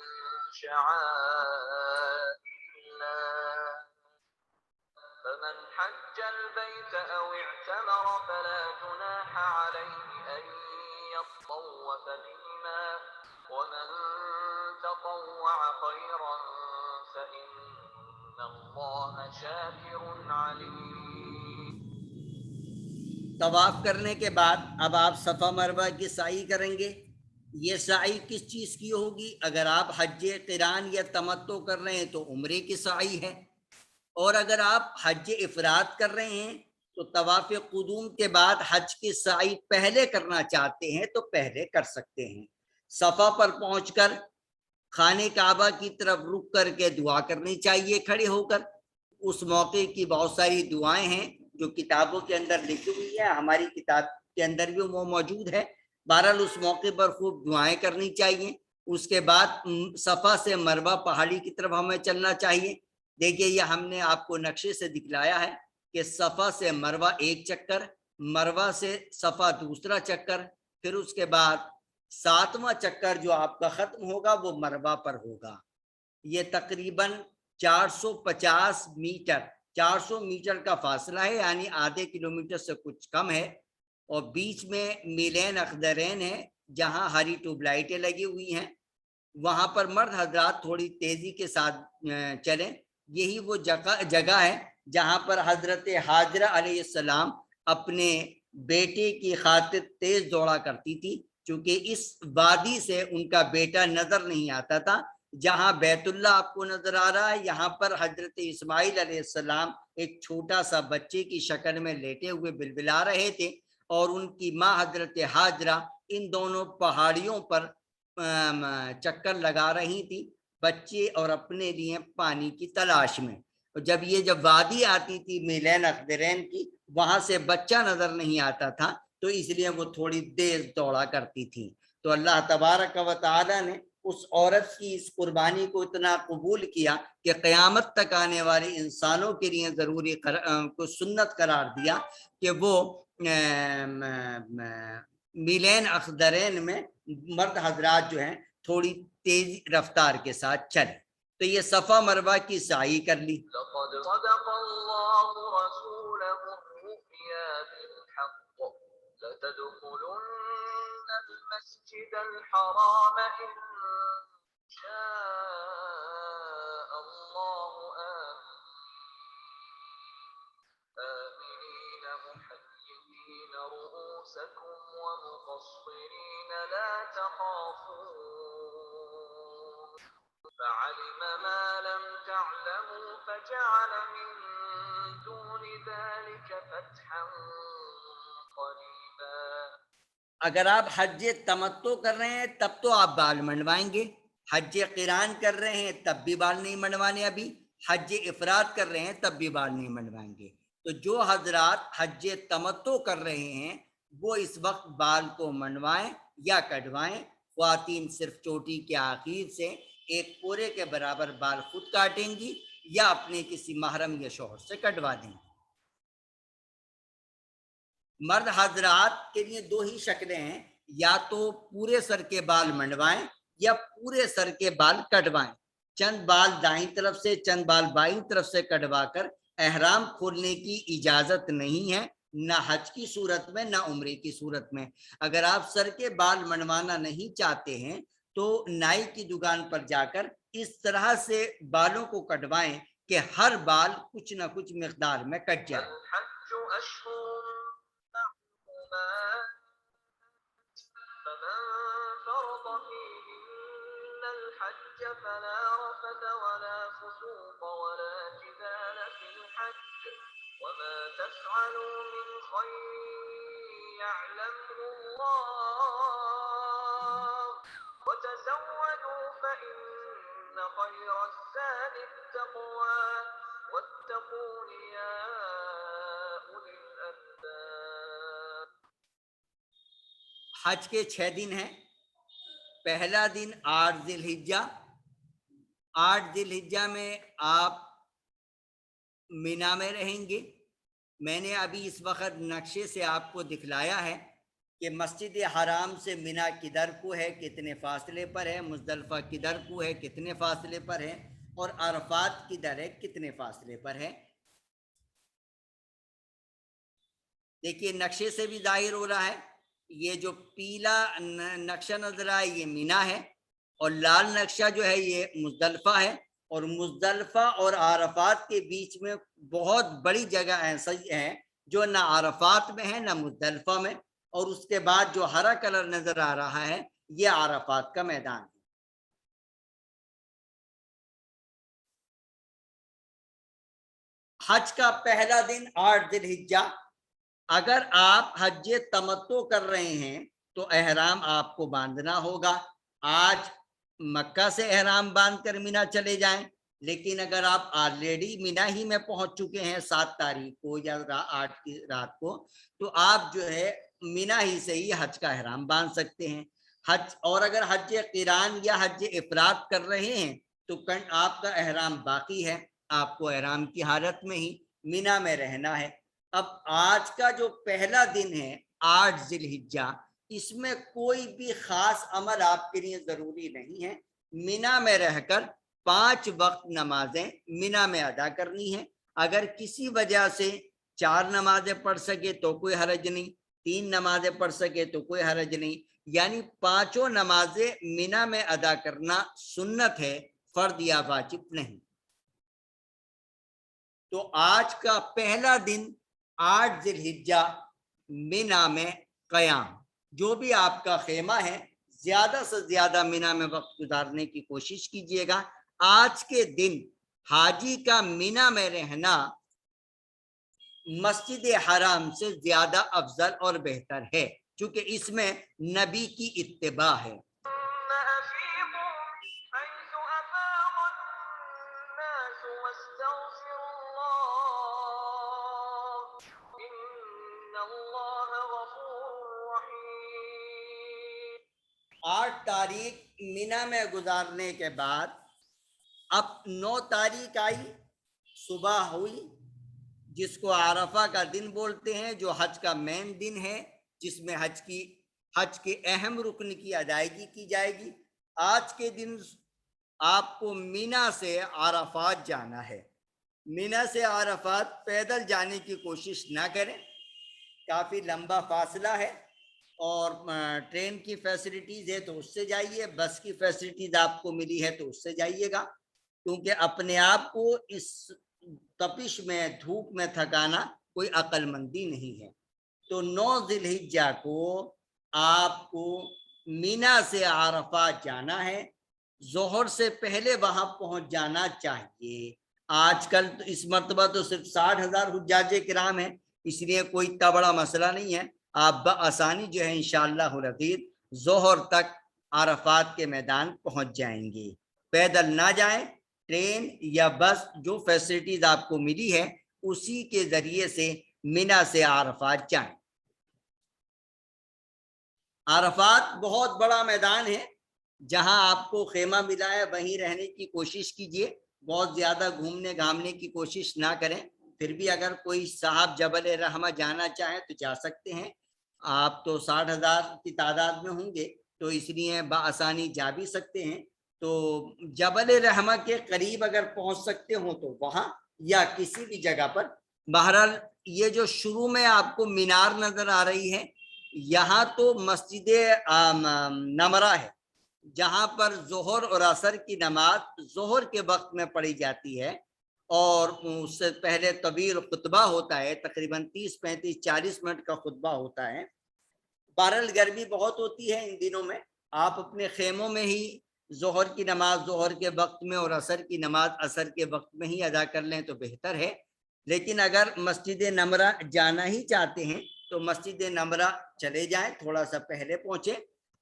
شعائر الله فمن حج البيت أو اعتمر فلا جناح عليه أن يطوف بهما ومن تطوع خيرا فإن الله شاكر عليم۔ طواف کرنے کے بعد اب آپ صفا مروہ کی سعی کریں گے۔ یہ سعی کس چیز کی ہوگی؟ اگر آپ حج قران یا تمتع کر رہے ہیں تو عمرے کی سعی ہے، اور اگر آپ حج افراد کر رہے ہیں تو طواف قدوم کے بعد حج کی سعی پہلے کرنا چاہتے ہیں تو پہلے کر سکتے ہیں۔ صفا پر پہنچ کر خانہ کعبہ کی طرف رک کر کے دعا کرنی چاہیے کھڑے ہو کر۔ اس موقع کی بہت ساری دعائیں ہیں جو کتابوں کے اندر لکھی ہوئی ہے، ہماری کتاب کے اندر بھی وہ موجود ہے۔ بہرحال اس موقع پر خوب دعائیں کرنی چاہیے۔ اس کے بعد صفا سے مروہ پہاڑی کی طرف ہمیں چلنا چاہیے۔ دیکھیے یہ ہم نے آپ کو نقشے سے دکھلایا ہے کہ صفا سے مروہ 1 چکر، مروہ سے صفا دوسرا چکر، پھر اس کے بعد 7واں چکر جو آپ کا ختم ہوگا وہ مروہ پر ہوگا۔ یہ تقریباً 450 میٹر 400 میٹر کا فاصلہ ہے، یعنی آدھے کلومیٹر سے کچھ کم ہے، اور بیچ میں میلین اخضرین ہے جہاں ہری ٹیوب لائٹیں لگی ہوئی ہیں۔ وہاں پر مرد حضرات تھوڑی تیزی کے ساتھ چلیں۔ یہی وہ جگہ ہے جہاں پر حضرت حاجرہ علیہ السلام اپنے بیٹے کی خاطر تیز دوڑا کرتی تھی، چونکہ اس وادی سے ان کا بیٹا نظر نہیں آتا تھا۔ جہاں بیت اللہ آپ کو نظر آ رہا ہے، یہاں پر حضرت اسماعیل علیہ السلام ایک چھوٹا سا بچے کی شکل میں لیٹے ہوئے بلبلا رہے تھے، اور ان کی ماں حضرت حاجرہ ان دونوں پہاڑیوں پر چکر لگا رہی تھی بچے اور اپنے لیے پانی کی تلاش میں۔ جب وادی آتی تھی میلین اخضرین کی، وہاں سے بچہ نظر نہیں آتا تھا، تو اس لیے وہ تھوڑی دیر دوڑا کرتی تھی۔ تو اللہ تبارک و تعالی نے اس عورت کی اس قربانی کو اتنا قبول کیا کہ قیامت تک آنے والے انسانوں کے لیے ضروری کو سنت قرار دیا کہ وہ میلین اخضرین میں مرد حضرات جو ہیں تھوڑی تیز رفتار کے ساتھ چلیں۔ تو یہ صفا مروہ کی سعی کر لی۔ لقد صدق الله رسوله الرؤيا بالحق لتدخلن المسجد الحرام إن شاء الله آمنين محيطين رؤوسكم ومقصرين لا تخافون فعلم ما لم تعلموا فجعل من دون ذلك فتحا قريبا۔ اگر آپ حج تمتع کر رہے ہیں تب تو آپ بال منڈوائیں گے، حج قران کر رہے ہیں تب بھی بال نہیں منڈوانے، ابھی حج افراد کر رہے ہیں تب بھی بال نہیں منڈوائیں گے۔ تو جو حضرات حج تمتع کر رہے ہیں وہ اس وقت بال کو منڈوائیں یا کٹوائیں۔ خواتین صرف چوٹی کے آخر سے ایک پورے کے برابر بال خود کاٹیں گی یا اپنے کسی محرم یا شوہر سے کٹوا دیں گی۔ مرد حضرات کے لیے دو ہی شکلیں ہیں، یا تو پورے سر کے بال منڈوائیں یا پورے سر کے بال کٹوائیں۔ چند بال دائیں طرف سے چند بال بائیں طرف سے کٹوا کر احرام کھولنے کی اجازت نہیں ہے، نہ حج کی صورت میں نہ عمرے کی صورت میں۔ اگر آپ سر کے بال منڈوانا نہیں چاہتے ہیں تو نائی کی دکان پر جا کر اس طرح سے بالوں کو کٹوائیں کہ ہر بال کچھ نہ کچھ مقدار میں کٹ جائے۔ الحج أشهر معلومات فمن فرض فيهن الحج فلا رفث ولا فسوق ولا جدال في الحج وما تفعلوا من خير يعلمه الله وتزودوا فإن خير الزاد التقوى واتقون يا أولي الألباب۔ حج کے 6 دن ہیں۔ پہلا دن 8 ذی الحجہ، 8 ذی الحجہ میں آپ مینا میں رہیں گے۔ میں نے ابھی اس وقت نقشے سے آپ کو دکھلایا ہے کہ مسجد حرام سے مینا کدھر کو ہے، کتنے فاصلے پر ہے، مزدلفہ کدھر کو ہے، کتنے فاصلے پر ہے، اور عرفات کدھر ہے، کتنے فاصلے پر ہے۔ دیکھیے نقشے سے بھی ظاہر ہو رہا ہے، یہ جو پیلا نقشہ نظر آئے یہ مینا ہے، اور لال نقشہ جو ہے یہ مزدلفہ ہے، اور مزدلفہ اور عرفات کے بیچ میں بہت بڑی جگہ ایسی ہے جو نہ عرفات میں ہے نہ مزدلفہ میں، اور اس کے بعد جو ہرا کلر نظر آ رہا ہے یہ عرفات کا میدان ہے۔ حج کا پہلا دن 8 ذی الحجہ، اگر آپ حج تمتع کر رہے ہیں تو احرام آپ کو باندھنا ہوگا۔ آج مکہ سے احرام باندھ کر مینا چلے جائیں، لیکن اگر آپ آلریڈی مینا ہی میں پہنچ چکے ہیں 7 تاریخ کو یا 8 کی رات کو، تو آپ جو ہے مینا ہی سے ہی حج کا احرام باندھ سکتے ہیں۔ حج، اور اگر حج قران یا حج افراد کر رہے ہیں تو آپ کا احرام باقی ہے، آپ کو احرام کی حالت میں ہی مینا میں رہنا ہے۔ اب آج کا جو پہلا دن ہے 8 ذی الحجہ، اس میں کوئی بھی خاص عمل آپ کے لیے ضروری نہیں ہے۔ مینا میں رہ کر 5 وقت نمازیں مینا میں ادا کرنی ہے۔ اگر کسی وجہ سے 4 نمازیں پڑھ سکے تو کوئی حرج نہیں، 3 نمازیں پڑھ سکے تو کوئی حرج نہیں، یعنی 5 نمازیں مینا میں ادا کرنا سنت ہے، فرض یا واجب نہیں۔ تو آج کا پہلا دن 8 ذی الحجہ مینا میں قیام، جو بھی آپ کا خیمہ ہے زیادہ سے زیادہ مینا میں وقت گزارنے کی کوشش کیجیے گا۔ آج کے دن حاجی کا مینا میں رہنا مسجد حرام سے زیادہ افضل اور بہتر ہے، چونکہ اس میں نبی کی اتباع ہے۔ آٹھ تاریخ مینا میں گزارنے کے بعد اب 9 تاریخ آئی، صبح ہوئی، جس کو عرفہ کا دن بولتے ہیں، جو حج کا مین دن ہے، جس میں حج کے اہم رکن کی ادائیگی کی جائے گی۔ آج کے دن آپ کو مینا سے عرفات جانا ہے۔ مینا سے عرفات پیدل جانے کی کوشش نہ کریں، کافی لمبا فاصلہ ہے، اور ٹرین کی فیسلٹیز ہے تو اس سے جائیے، بس کی فیسلٹیز آپ کو ملی ہے تو اس سے جائیے گا، کیونکہ اپنے آپ کو اس تپش میں دھوپ میں تھکانا کوئی عقل مندی نہیں ہے۔ تو 9 ذی الحجہ کو آپ کو مینا سے عرفات جانا ہے، ظہر سے پہلے وہاں پہنچ جانا چاہیے۔ آج کل تو اس مرتبہ تو صرف 60,000 حجاج کرام ہیں، اس لیے کوئی اتنا بڑا مسئلہ نہیں ہے، آپ بآسانی جو ہے انشاءاللہ العزیز ظہر تک عرفات کے میدان پہنچ جائیں گے. پیدل نہ جائیں, ٹرین یا بس جو فیسلٹیز آپ کو ملی ہے اسی کے ذریعے سے مینا سے عرفات جائیں. عرفات بہت بڑا میدان ہے, جہاں آپ کو خیمہ ملا ہے وہیں رہنے کی کوشش کیجیے, بہت زیادہ گھومنے گھامنے کی کوشش نہ کریں. پھر بھی اگر کوئی صاحب جبل رحمہ جانا چاہیں تو جا سکتے ہیں. آپ تو 60,000 کی تعداد میں ہوں گے تو اس لیے بآسانی جا بھی سکتے ہیں. تو جبل رحمہ کے قریب اگر پہنچ سکتے ہوں تو وہاں یا کسی بھی جگہ پر. بہرحال یہ جو شروع میں آپ کو مینار نظر آ رہی ہے, یہاں تو مسجد نمرہ ہے جہاں پر ظہر اور عصر کی نماز ظہر کے وقت میں پڑھی جاتی ہے, اور اس سے پہلے طویل خطبہ ہوتا ہے, تقریباً 30 35 40 منٹ کا خطبہ ہوتا ہے. بہرحال گرمی بہت ہوتی ہے ان دنوں میں, آپ اپنے خیموں میں ہی ظہر کی نماز ظہر کے وقت میں اور عصر کی نماز عصر کے وقت میں ہی ادا کر لیں تو بہتر ہے. لیکن اگر مسجد نمرہ جانا ہی چاہتے ہیں تو مسجد نمرہ چلے جائیں, تھوڑا سا پہلے پہنچیں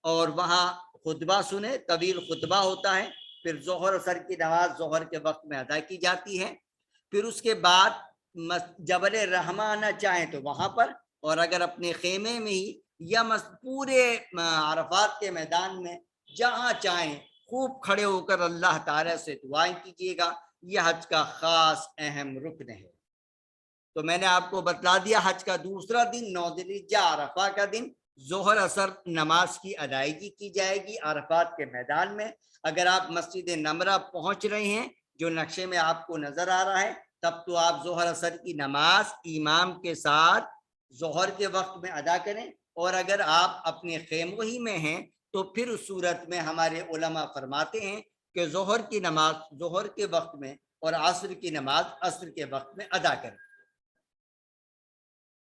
اور وہاں خطبہ سنیں. طویل خطبہ ہوتا ہے, پھر ظہر عصر کی نماز ظہر کے وقت میں ادا کی جاتی ہے. پھر اس کے بعد جبل رحمہ آنا چاہیں تو وہاں پر, اور اگر اپنے خیمے میں ہی یا پورے عرفات کے میدان میں جہاں چاہیں خوب کھڑے ہو کر اللہ تعالیٰ سے دعائیں کیجیے گا. یہ حج کا خاص اہم رکن ہے. تو میں نے آپ کو بتلا دیا, حج کا دوسرا دن 9 ذی الحجہ عرفہ کا دن ظہر عصر نماز کی ادائیگی کی جائے گی عرفات کے میدان میں. اگر آپ مسجد نمرہ پہنچ رہے ہیں جو نقشے میں آپ کو نظر آ رہا ہے, تب تو آپ ظہر عصر کی نماز امام کے ساتھ ظہر کے وقت میں ادا کریں. اور اگر آپ اپنے خیموں ہی میں ہیں تو پھر اس صورت میں ہمارے علماء فرماتے ہیں کہ ظہر کی نماز ظہر کے وقت میں اور عصر کی نماز عصر کے وقت میں ادا کریں.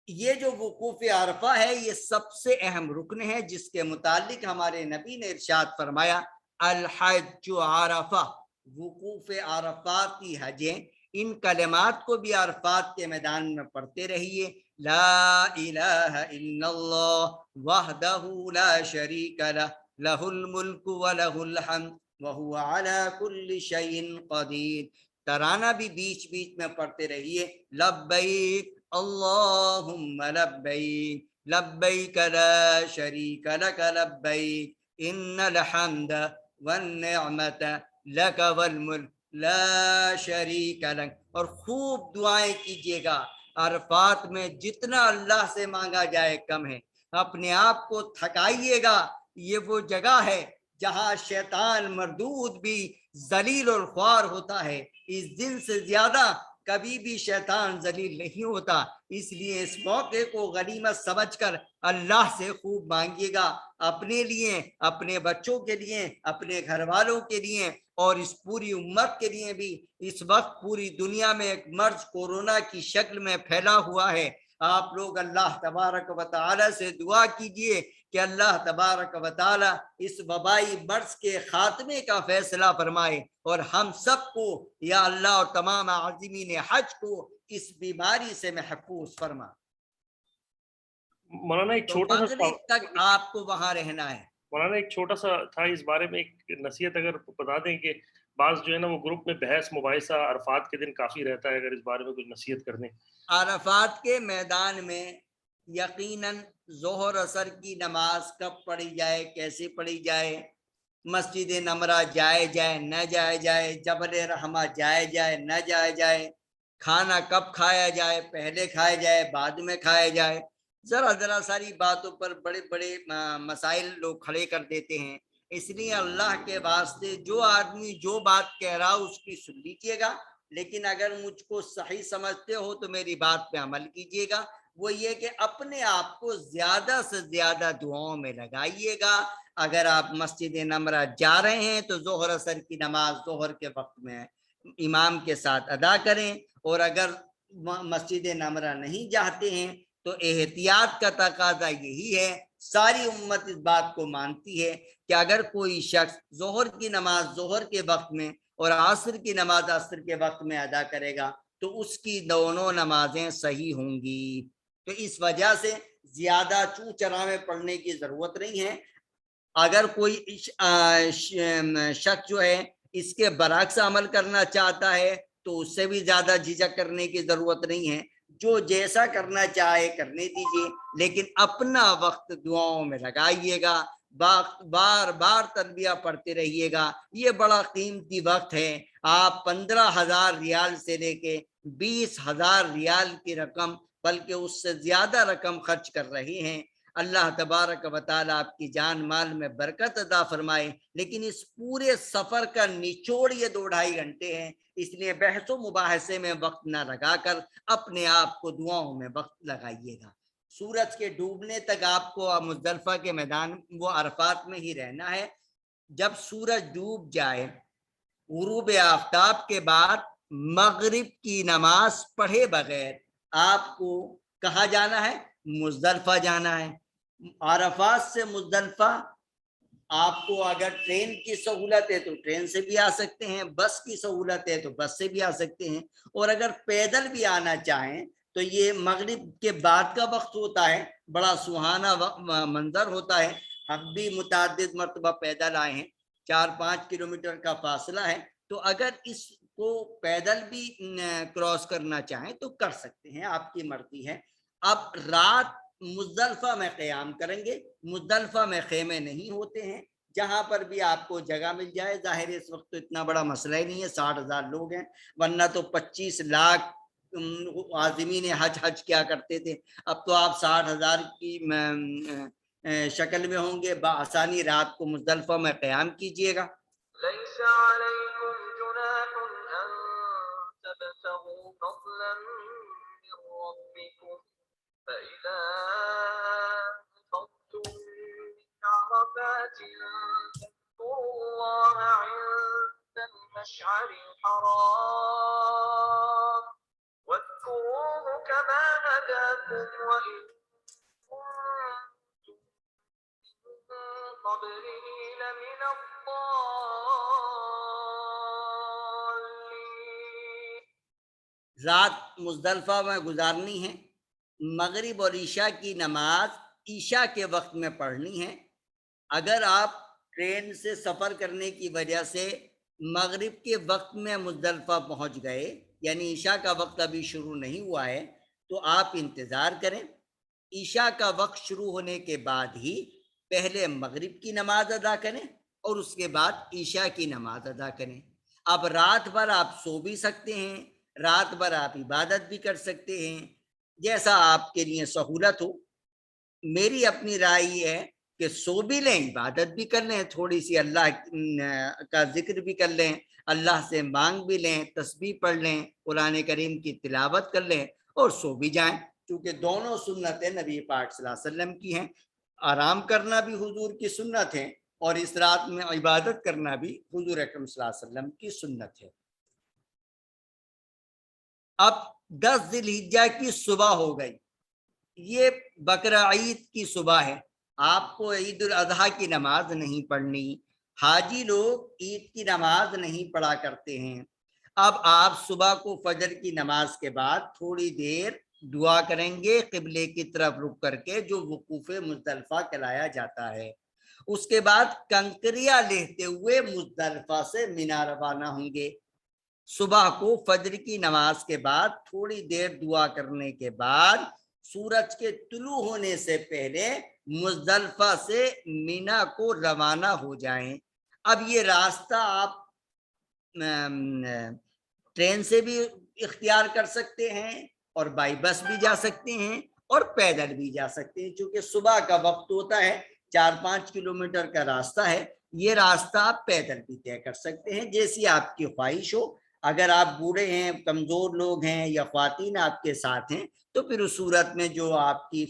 یہ جو وقوف عرفہ ہے یہ سب سے اہم رکن ہے, جس کے متعلق ہمارے نبی نے ارشاد فرمایا الحج عرفہ, وقوف عرفاتی حجیں. ان کلمات کو بھی عرفات کے میدان میں پڑھتے رہیے. لا الہ الا اللہ وحدہ لا شریک لہ لہ الملک ولہ الحمد وہو علی کل شیء قدیر. ترانہ بھی بیچ بیچ میں پڑھتے رہیے. لبیک اللہم لبیک لبیک لا شریک لک لبیک ان الحمد والنعمت لک والملک لا شریک لک. اور خوب دعائیں کیجیے گا. عرفات میں جتنا اللہ سے مانگا جائے کم ہے. اپنے آپ کو تھکائیے گا. یہ وہ جگہ ہے جہاں شیطان مردود بھی ذلیل اور خوار ہوتا ہے. اس دن سے زیادہ کبھی بھی شیطان ذلیل نہیں ہوتا. اس لیے اس موقع کو غنیمت سمجھ کر اللہ سے خوب مانگیے گا, اپنے لیے, اپنے بچوں کے لیے, اپنے گھر والوں کے لیے اور اس پوری امت کے لیے بھی. اس وقت پوری دنیا میں ایک مرض کورونا کی شکل میں پھیلا ہوا ہے. آپ لوگ اللہ تبارک و تعالی سے دعا کیجئے کہ اللہ تبارک و تعالی اس وبائی مرض کے خاتمے کا فیصلہ فرمائے اور ہم سب کو یا اللہ اور تمام عازمین حج کو اس بیماری سے محفوظ فرما. مولانا ایک چھوٹا سا مغرب تک آپ کو وہاں رہنا ہے. مولانا ایک چھوٹا سا تھا اس بارے میں ایک نصیحت اگر بتا دیں کہ بعض جو ہے نا وہ گروپ میں بحث مباحثہ عرفات کے دن کافی رہتا ہے, اگر اس بارے میں کچھ نصیحت کر دیں. عرفات کے میدان میں یقیناً ظہر عصر کی نماز کب پڑھی جائے, کیسے پڑھی جائے, مسجد نمرہ جائے جائے نہ جائے جائے, جبل رحمہ جائے جائے نہ جائے جائے, کھانا کب کھایا جائے, پہلے کھایا جائے بعد میں کھایا جائے, ذرا ساری باتوں پر بڑے بڑے مسائل لوگ کھڑے کر دیتے ہیں. اس لیے اللہ کے واسطے جو آدمی جو بات کہہ رہا اس کی سن لیجیے گا, لیکن اگر مجھ کو صحیح سمجھتے ہو تو میری بات پہ عمل کیجیے گا. وہ یہ کہ اپنے آپ کو زیادہ سے زیادہ دعاؤں میں لگائیے گا. اگر آپ مسجد نمرہ جا رہے ہیں تو ظہر عصر کی نماز ظہر کے وقت میں امام کے ساتھ ادا کریں, اور اگر مسجد نمرہ نہیں جاتے ہیں تو احتیاط کا تقاضا یہی ہے, ساری امت اس بات کو مانتی ہے کہ اگر کوئی شخص ظہر کی نماز ظہر کے وقت میں اور عصر کی نماز عصر کے وقت میں ادا کرے گا تو اس کی دونوں نمازیں صحیح ہوں گی. تو اس وجہ سے زیادہ چوں چرا میں پڑھنے کی ضرورت نہیں ہے. اگر کوئی شخص جو ہے اس کے برعکس عمل کرنا چاہتا ہے تو اس سے بھی زیادہ جھجک کرنے کی ضرورت نہیں ہے، جو جیسا کرنا چاہے کرنے دیجیے، لیکن اپنا وقت دعاؤں میں لگائیے گا، بار بار تلبیہ پڑھتے رہیے گا۔ یہ بڑا قیمتی وقت ہے۔ آپ 15,000 ریال سے لے کے 20,000 ریال کی رقم، بلکہ اس سے زیادہ رقم خرچ کر رہے ہیں۔ اللہ تبارک و تعالیٰ آپ کی جان مال میں برکت عطا فرمائے، لیکن اس پورے سفر کا نچوڑ یہ 2-2.5 گھنٹے ہیں، اس لیے بحث و مباحثے میں وقت نہ لگا کر اپنے آپ کو دعاؤں میں وقت لگائیے گا۔ سورج کے ڈوبنے تک آپ کو مزدلفہ کے میدان وہ عرفات میں ہی رہنا ہے۔ جب سورج ڈوب جائے، غروب آفتاب کے بعد مغرب کی نماز پڑھے بغیر آپ کو کہاں جانا ہے؟ مزدلفہ جانا ہے۔ عرفات سے مزدلفہ آپ کو اگر ٹرین کی سہولت ہے تو ٹرین سے بھی آ سکتے ہیں، بس کی سہولت ہے تو بس سے بھی آ سکتے ہیں، اور اگر پیدل بھی آنا چاہیں تو یہ مغرب کے بعد کا وقت ہوتا ہے، بڑا سہانا منظر ہوتا ہے۔ ہم بھی متعدد مرتبہ پیدل آئے ہیں، 4-5 کلومیٹر کا فاصلہ ہے، تو اگر اس کو پیدل بھی کراس کرنا چاہیں تو کر سکتے ہیں، آپ کی مرضی ہے۔ اب رات مزدلفہ میں قیام کریں گے۔ مزدلفہ میں خیمے نہیں ہوتے ہیں، جہاں پر بھی آپ کو جگہ مل جائے۔ ظاہر اس وقت تو اتنا بڑا مسئلہ ہی نہیں ہے، 60,000 لوگ ہیں، ورنہ تو 25 لاکھ عازمین حج کیا کرتے تھے۔ اب تو آپ 60,000 کی شکل میں ہوں گے، بآسانی رات کو مزدلفہ میں قیام کیجیے گا۔ ليس عليكم جناح أن تبتغوا فضلا من ربكم فإذا أفضتم من عرفات فاذكروا الله عند المشعر الحرام واذكروه كما هداكم وإن كنتم من قبله لمن الضالين۔ رات مزدلفہ میں گزارنی ہے، مغرب اور عشاء کی نماز عشاء کے وقت میں پڑھنی ہے۔ اگر آپ ٹرین سے سفر کرنے کی وجہ سے مغرب کے وقت میں مزدلفہ پہنچ گئے، یعنی عشاء کا وقت ابھی شروع نہیں ہوا ہے، تو آپ انتظار کریں۔ عشاء کا وقت شروع ہونے کے بعد ہی پہلے مغرب کی نماز ادا کریں اور اس کے بعد عشاء کی نماز ادا کریں۔ اب رات بھر آپ سو بھی سکتے ہیں، رات بھر آپ عبادت بھی کر سکتے ہیں، جیسا آپ کے لیے سہولت ہو۔ میری اپنی رائے یہ ہے کہ سو بھی لیں، عبادت بھی کر لیں، تھوڑی سی اللہ کا ذکر بھی کر لیں، اللہ سے مانگ بھی لیں، تسبیح پڑھ لیں، قرآن کریم کی تلاوت کر لیں اور سو بھی جائیں، کیونکہ دونوں سنتیں نبی پاک صلی اللہ علیہ وسلم کی ہیں۔ آرام کرنا بھی حضور کی سنت ہے، اور اس رات میں عبادت کرنا بھی حضور اکرم صلی اللہ علیہ وسلم کی سنت ہے۔ اب 10 ذی الحجہ کی صبح ہو گئی، یہ بقرہ عید کی صبح ہے، آپ کو عید الاضحیٰ کی نماز نہیں پڑھنی، حاجی لوگ عید کی نماز نہیں پڑھا کرتے ہیں۔ اب آپ صبح کو فجر کی نماز کے بعد تھوڑی دیر دعا کریں گے قبلے کی طرف رک کر کے، جو وقوف مزدلفہ کہلایا جاتا ہے۔ اس کے بعد کنکریاں لیتے ہوئے مزدلفہ سے مینا روانہ ہوں گے۔ صبح کو فجر کی نماز کے بعد تھوڑی دیر دعا کرنے کے بعد سورج کے طلوع ہونے سے پہلے مزدلفہ سے مینا کو روانہ ہو جائیں۔ اب یہ راستہ آپ ٹرین سے بھی اختیار کر سکتے ہیں، اور بائی بس بھی جا سکتے ہیں، اور پیدل بھی جا سکتے ہیں، چونکہ صبح کا وقت ہوتا ہے، 4-5 کلومیٹر کا راستہ ہے، یہ راستہ آپ پیدل بھی طے کر سکتے ہیں، جیسی آپ کی خواہش ہو۔ اگر آپ بوڑھے ہیں، کمزور لوگ ہیں، یا خواتین آپ کے ساتھ ہیں، تو پھر اس صورت میں جو آپ کی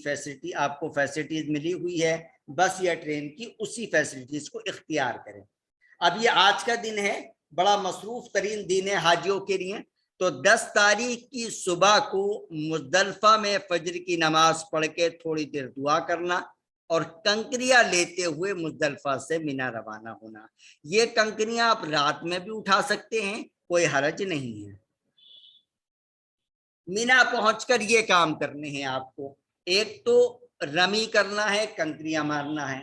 آپ کو فیسلٹیز ملی ہوئی ہے بس یا ٹرین کی، اسی فیسلٹیز کو اختیار کریں۔ اب یہ آج کا دن ہے، بڑا مصروف ترین دن ہے حاجیوں کے لیے، تو 10 تاریخ کی صبح کو مزدلفہ میں فجر کی نماز پڑھ کے تھوڑی دیر دعا کرنا، اور کنکریاں لیتے ہوئے مزدلفہ سے مینا روانہ ہونا۔ یہ کنکریاں آپ رات میں بھی اٹھا سکتے ہیں، کوئی حرج نہیں ہے۔ مینا پہنچ کر یہ کام کرنے ہیں آپ کو، ایک تو رمی کرنا ہے، کنکریاں مارنا ہے،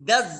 10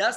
10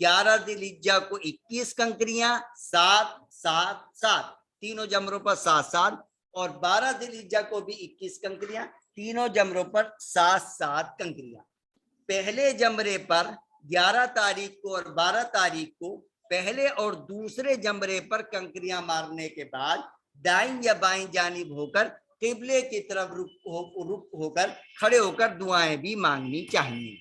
11 ذوالحجہ کو 21 کنکریاں، 7 7 7 تینوں جمروں پر 7 7، اور 12 ذوالحجہ کو بھی 21 کنکریاں، تینوں جمروں پر 7 7 کنکریاں۔ پہلے جمرے پر 11 تاریخ کو اور 12 تاریخ کو پہلے اور دوسرے جمرے پر کنکریاں مارنے کے بعد دائیں یا بائیں جانب ہو کر قبلے کی طرف رخ ہو کر کھڑے ہو کر دعائیں بھی مانگنی چاہیے۔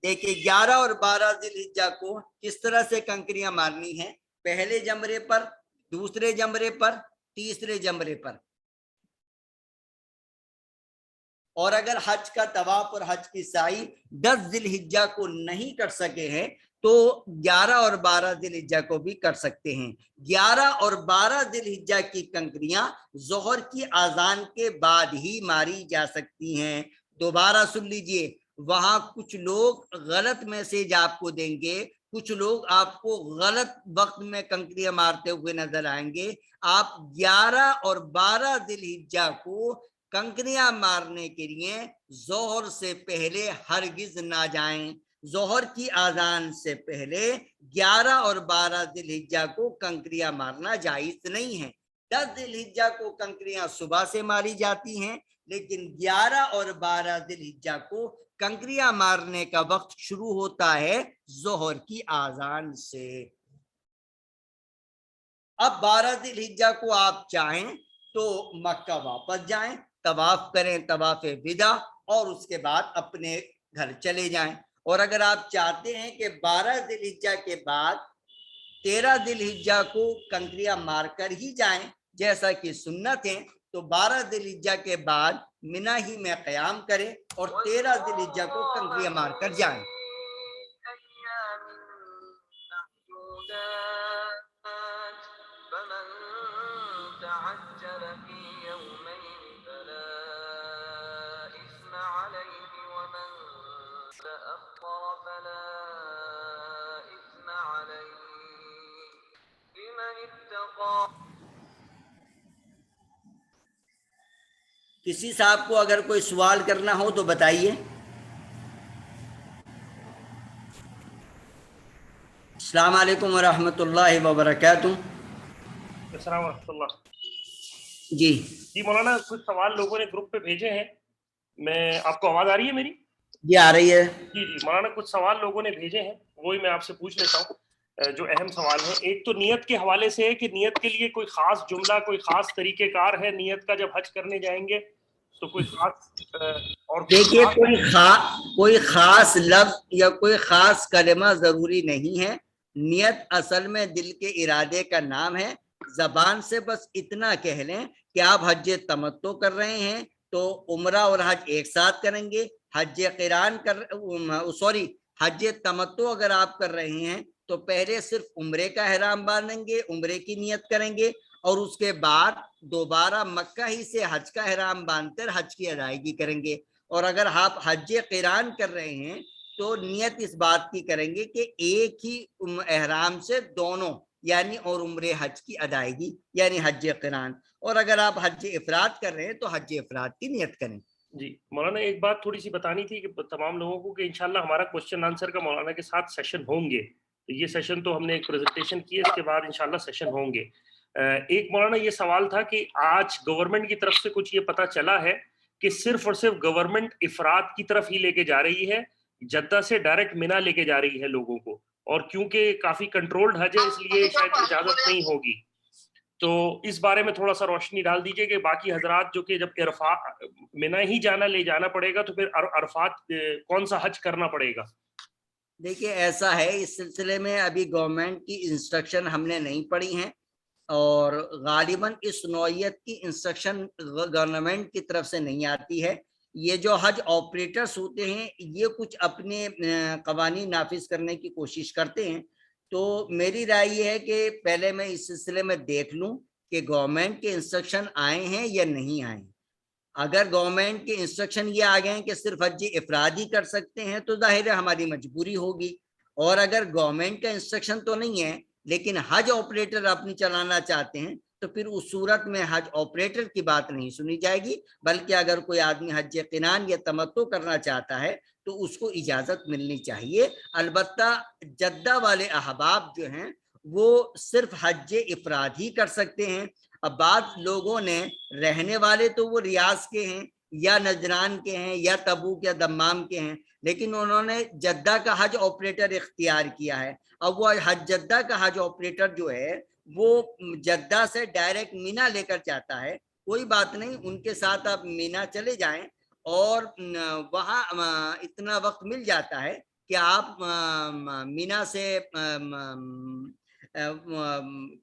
دیکھیں 11 اور 12 ذوالحجہ کو کس طرح سے کنکریاں مارنی ہیں، پہلے جمرے پر، دوسرے جمرے پر، تیسرے جمرے پر۔ اور اگر حج کا طواف اور حج کی سعی 10 ذوالحجہ کو نہیں کر سکے ہیں تو 11 اور 12 ذوالحجہ کو بھی کر سکتے ہیں۔ 11 اور 12 ذوالحجہ کی کنکریاں ظہر کی اذان کے بعد ہی ماری جا سکتی ہیں۔ دوبارہ سن لیجئے، وہاں کچھ لوگ غلط میسج آپ کو دیں گے، کچھ لوگ آپ کو غلط وقت میں کنکریاں مارتے ہوئے نظر آئیں گے۔ آپ 11 اور 12 ذوالحجہ کو کنکریاں مارنے کے لیے ظہر سے پہلے ہرگز نہ جائیں۔ ظہر کی اذان سے پہلے 11 اور 12 ذوالحجہ کو کنکریاں مارنا جائز نہیں ہے۔ 10 ذوالحجہ کو کنکریاں صبح سے ماری جاتی ہیں، لیکن 11 اور 12 ذوالحجہ کو کنکریاں مارنے کا وقت شروع ہوتا ہے ظہر کی اذان سے۔ اب 12 ذوالحجہ کو آپ چاہیں تو مکہ واپس جائیں، طواف کریں طواف وداع، اور اس کے بعد اپنے گھر چلے جائیں۔ اور اگر آپ چاہتے ہیں کہ 12 ذوالحجہ کے بعد 13 ذوالحجہ کو کنکریاں مار کر ہی جائیں جیسا کہ سنت ہے، تو 12 ذوالحجہ کے بعد منی ہی میں قیام کریں اور 13 ذوالحجہ کو کنکریاں مار کر جائیں۔ کسی صاحب کو اگر کوئی سوال کرنا ہو تو بتائیے۔ السلام علیکم ورحمۃ اللہ وبرکاتہ۔ السلام ورحمۃ اللہ۔ جی مولانا کچھ سوال لوگوں نے گروپ پہ بھیجے ہیں، میں آپ کو آواز آ رہی ہے میری؟ جی آ رہی ہے۔ جی مولانا کچھ سوال لوگوں نے بھیجے ہیں، وہی میں آپ سے پوچھ لیتا ہوں جو اہم سوال ہیں۔ ایک تو نیت کے حوالے سے ہے کہ نیت کے لیے کوئی خاص جملہ، کوئی خاص طریقہ کار ہے نیت کا جب حج کرنے جائیں گے تو کوئی خاص اور دیکھیے کوئی خاص لفظ یا کوئی خاص کلمہ ضروری نہیں ہے۔ نیت اصل میں دل کے ارادے کا نام ہے۔ زبان سے بس اتنا کہہ لیں کہ آپ حج تمتع کر رہے ہیں تو عمرہ اور حج ایک ساتھ کریں گے۔ حج قران حج تمتع اگر آپ کر رہے ہیں تو پہلے صرف عمرے کا احرام باندھیں گے، عمرے کی نیت کریں گے، اور اس کے بعد دوبارہ مکہ ہی سے حج کا احرام باندھ کر حج کی ادائیگی کریں گے۔ اور اگر آپ حج قران کر رہے ہیں تو نیت اس بات کی کریں گے کہ ایک ہی احرام سے دونوں یعنی اور عمرے حج کی ادائیگی یعنی حج قران، اور اگر آپ حج افراد کر رہے ہیں تو حج افراد کی نیت کریں۔ جی مولانا ایک بات تھوڑی سی بتانی تھی کہ تمام لوگوں کو کہ انشاءاللہ ہمارا کوشچن آنسر کا مولانا کے ساتھ سیشن ہوں گے۔ یہ سیشن تو ہم نے ایک پریزنٹیشن کی ہے، اس کے بعد انشاءاللہ سیشن ہوں گے۔ ایک مولانا یہ سوال تھا کہ آج گورنمنٹ کی طرف سے کچھ یہ پتہ چلا ہے کہ صرف اور صرف گورنمنٹ افراد کی طرف ہی لے کے جا رہی ہے، جدہ سے ڈائریکٹ منی لے کے جا رہی ہے لوگوں کو، اور کیونکہ کافی کنٹرولڈ حج ہے اس لیے شاید اجازت نہیں ہوگی۔ تو اس بارے میں تھوڑا سا روشنی ڈال دیجئے کہ باقی حضرات جو کہ جب عرفات منی ہی لے جانا پڑے گا تو پھر عرفات کون سا حج کرنا پڑے گا؟ دیکھیے ایسا ہے، اس سلسلے میں ابھی گورنمنٹ کی انسٹرکشن ہم نے نہیں پڑھی ہیں، اور غالباً اس نوعیت کی انسٹرکشن گورنمنٹ کی طرف سے نہیں آتی ہے۔ یہ جو حج آپریٹرز ہوتے ہیں یہ کچھ اپنے قوانین نافذ کرنے کی کوشش کرتے ہیں، تو میری رائے یہ ہے کہ پہلے میں اس سلسلے میں دیکھ لوں کہ گورنمنٹ کے انسٹرکشن آئے ہیں یا نہیں آئے۔ اگر گورنمنٹ کے انسٹرکشن یہ آ گئے ہیں کہ صرف حج افراد ہی کر سکتے ہیں تو ظاہر ہے ہماری مجبوری ہوگی، اور اگر گورنمنٹ کا انسٹرکشن تو نہیں ہے لیکن حج آپریٹر اپنی چلانا چاہتے ہیں تو پھر اس صورت میں حج آپریٹر کی بات نہیں سنی جائے گی، بلکہ اگر کوئی آدمی حج قران یا تمتع کرنا چاہتا ہے تو اس کو اجازت ملنی چاہیے۔ البتہ جدہ والے احباب جو ہیں وہ صرف حج افراد ہی کر سکتے ہیں۔ اب بعض لوگوں نے، رہنے والے تو وہ ریاض کے ہیں یا نجران کے ہیں یا تبوک یا دمام کے ہیں، لیکن انہوں نے جدہ کا حج آپریٹر اختیار کیا ہے۔ اب وہ حج جدہ کا حج آپریٹر جو ہے وہ جدہ سے ڈائریکٹ مینا لے کر جاتا ہے، کوئی بات نہیں، ان کے ساتھ آپ مینا چلے جائیں، اور وہاں اتنا وقت مل جاتا ہے کہ آپ مینا سے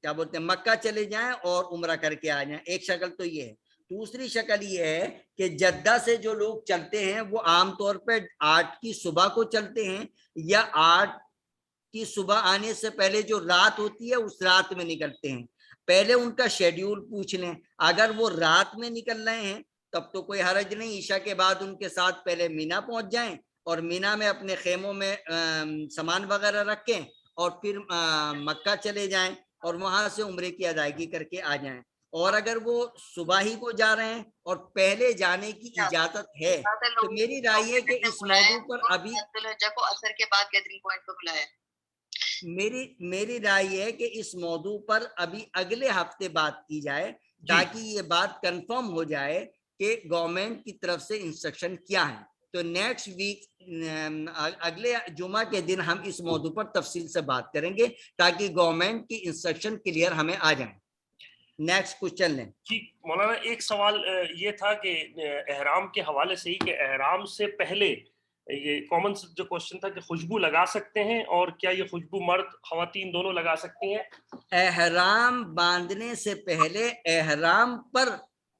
کیا بولتے ہیں مکہ چلے جائیں اور عمرہ کر کے آ جائیں۔ ایک شکل تو یہ ہے۔ دوسری شکل یہ ہے کہ جدہ سے جو لوگ چلتے ہیں وہ عام طور پہ 8 کی صبح کو چلتے ہیں، یا 8 کی صبح آنے سے پہلے جو رات ہوتی ہے اس رات میں نکلتے ہیں۔ پہلے ان کا شیڈیول پوچھ لیں، اگر وہ رات میں نکل رہے ہیں تب تو کوئی حرج نہیں، عشاء کے بعد ان کے ساتھ پہلے مینا پہنچ جائیں اور مینا میں اپنے خیموں میں سامان وغیرہ رکھیں اور پھر مکہ چلے جائیں اور وہاں سے عمرے کی ادائیگی کر کے آ جائیں۔ اور اگر وہ صبح ہی کو جا رہے ہیں اور پہلے جانے کی اجازت ہے تو میری رائے ہے کہ اس موضوع پر ابھی کو اثر کے بعد گیدرنگ پوائنٹ پر بلایا ہے۔ میری رائے ہے کہ اس موضوع پر ابھی اگلے ہفتے بات کی جائے تاکہ یہ بات کنفرم ہو جائے کہ گورنمنٹ کی طرف سے انسٹرکشن کیا ہے۔ تو نیکسٹ ویک اگلے جمعہ کے دن ہم اس موضوع پر تفصیل سے بات کریں گے تاکہ گورنمنٹ کی انسٹرکشن کلیئر ہمیں آ جائیں۔ نیکسٹ کوشچن لیں۔ جی مولانا، ایک سوال یہ تھا کہ احرام کے حوالے سے ہی کہ احرام سے پہلے یہ کامن جو کوشچن تھا کہ خوشبو لگا سکتے ہیں، اور کیا یہ خوشبو مرد خواتین دونوں لگا سکتی ہیں؟ احرام باندھنے سے پہلے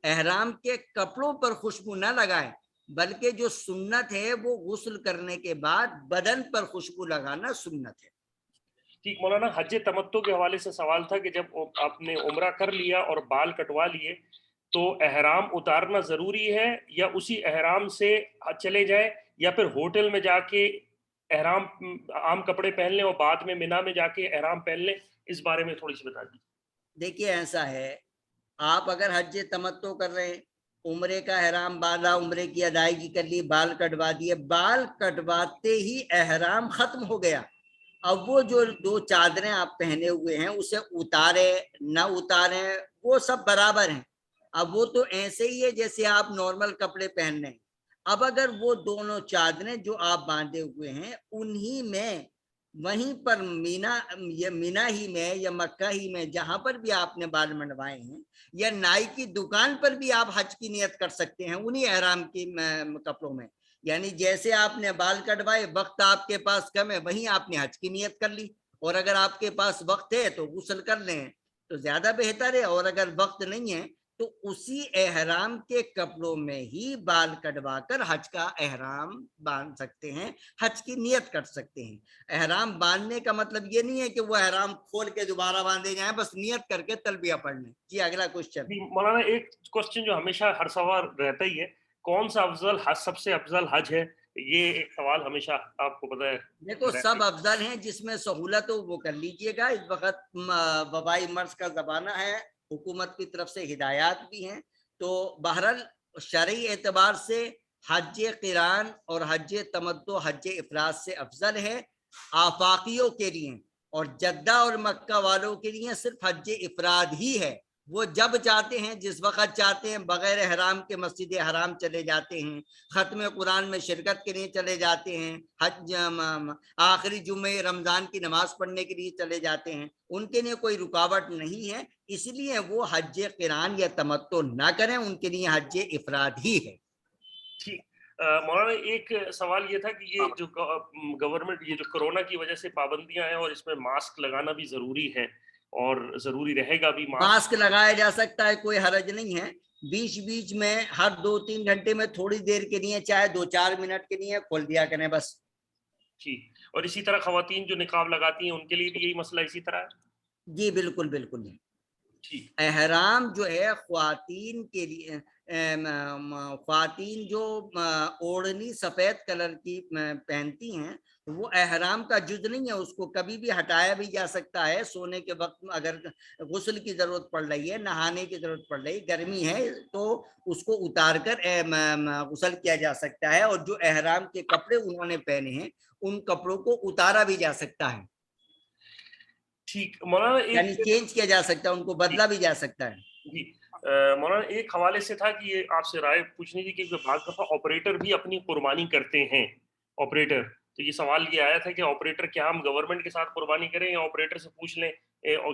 احرام کے کپڑوں پر خوشبو نہ لگائیں، بلکہ جو سنت ہے وہ غسل کرنے کے بعد بدن پر خوشبو لگانا سنت ہے۔ ٹھیک مولانا، حج تمتع کے حوالے سے سوال تھا کہ جب آپ نے عمرہ کر لیا اور بال کٹوا لیے تو احرام اتارنا ضروری ہے، یا اسی احرام سے چلے جائیں، یا پھر ہوٹل میں جا کے احرام عام کپڑے پہن لیں اور بعد میں مینا میں جا کے احرام پہن لیں؟ اس بارے میں تھوڑی سی بتا دیجیے۔ دیکھیے ایسا ہے، آپ اگر حج تمتع کر رہے ہیں، عمرے کا احرام باندھا، عمرے کی ادائیگی کر لی، بال کٹوا دیے، بال کٹواتے ہی احرام ختم ہو گیا۔ اب وہ جو 2 چادریں آپ پہنے ہوئے ہیں اسے اتارے نہ اتارے وہ سب برابر ہیں، اب وہ تو ایسے ہی ہے جیسے آپ نارمل کپڑے پہن رہے ہیں۔ اب اگر وہ دونوں چادریں جو آپ باندھے ہوئے ہیں انہی میں وہیں پر مینا ہی میں یا مکہ ہی میں جہاں پر بھی آپ نے بال منڈوائے ہیں، یا نائی کی دکان پر بھی آپ حج کی نیت کر سکتے ہیں انہی احرام کی کپڑوں میں۔ یعنی جیسے آپ نے بال کٹوائے، وقت آپ کے پاس کم ہے، وہیں آپ نے حج کی نیت کر لی، اور اگر آپ کے پاس وقت ہے تو غسل کر لیں تو زیادہ بہتر ہے، اور اگر وقت نہیں ہے تو اسی احرام کے کپڑوں میں ہی بال کٹوا کر حج کا احرام باندھ سکتے ہیں، حج کی نیت کر سکتے ہیں۔ احرام باندھنے کا مطلب یہ نہیں ہے کہ وہ احرام کھول کے دوبارہ باندھے جائیں، بس نیت کر کے تلبیہ پڑھ لیں۔ جی اگلا کوشچن۔ مولانا، ایک کوشچن جو ہمیشہ ہر سوال رہتا ہی ہے، کون سا افضل حج، سب سے افضل حج ہے؟ یہ ایک سوال ہمیشہ آپ کو پتہ ہے۔ دیکھو سب افضل ہیں، جس میں سہولت ہو وہ کر لیجئے گا۔ اس وقت وبائی مرض کا زمانہ ہے، حکومت کی طرف سے ہدایات بھی ہیں، تو بہرحال شرعی اعتبار سے حج قران اور حج تمتع حج افراد سے افضل ہے آفاقیوں کے لیے، اور جدہ اور مکہ والوں کے لیے صرف حج افراد ہی ہے۔ وہ جب چاہتے ہیں، جس وقت چاہتے ہیں، بغیر احرام کے مسجد حرام چلے جاتے ہیں، ختم قرآن میں شرکت کے لیے چلے جاتے ہیں، حج آخری جمعے رمضان کی نماز پڑھنے کے لیے چلے جاتے ہیں، ان کے لیے کوئی رکاوٹ نہیں ہے، اس لیے وہ حج قران یا تمتع نہ کریں، ان کے لیے حج افراد ہی ہے۔ ٹھیک مولانا، ایک سوال یہ تھا کہ یہ جو گورنمنٹ یہ جو کورونا کی وجہ سے پابندیاں ہیں اور اس میں ماسک لگانا بھی ضروری ہے اور ضروری رہے گا بھی، ماسک لگایا جا سکتا ہے، کوئی حرج نہیں ہے، بیچ میں ہر 2-3 گھنٹے میں تھوڑی دیر کے لیے، چاہے 2-4 منٹ کے لیے کھول دیا کریں بس۔ ٹھیک، اور اسی طرح خواتین جو نقاب لگاتی ہیں ان کے لیے بھی یہی مسئلہ اسی طرح ہے؟ جی بالکل بالکل۔ احرام جو ہے خواتین کے لیے، خواتین جو اوڑھنی سفید کلر کی پہنتی ہیں وہ احرام کا جز نہیں ہے، اس کو کبھی بھی ہٹایا بھی جا سکتا ہے. سونے کے وقت اگر غسل کی ضرورت پڑ رہی ہے، نہانے کی ضرورت پڑ رہی ہے، گرمی ہے تو اس کو اتار کر غسل کیا جا سکتا ہے. اور جو احرام کے کپڑے انہوں نے پہنے ہیں ان کپڑوں کو اتارا بھی جا سکتا ہے. ٹھیک مولانا، یعنی چینج کیا جا سکتا ہے، ان کو بدلا بھی جا سکتا ہے. جی مولانا ایک حوالے سے تھا کہ یہ آپ سے رائے پوچھنی تھی کہ بعض دفعہ آپریٹر بھی اپنی قربانی کرتے ہیں. آپریٹر، تو یہ سوال یہ آیا تھا کہ آپریٹر کیا ہم گورنمنٹ کے ساتھ قربانی کریں یا آپریٹر سے پوچھ لیں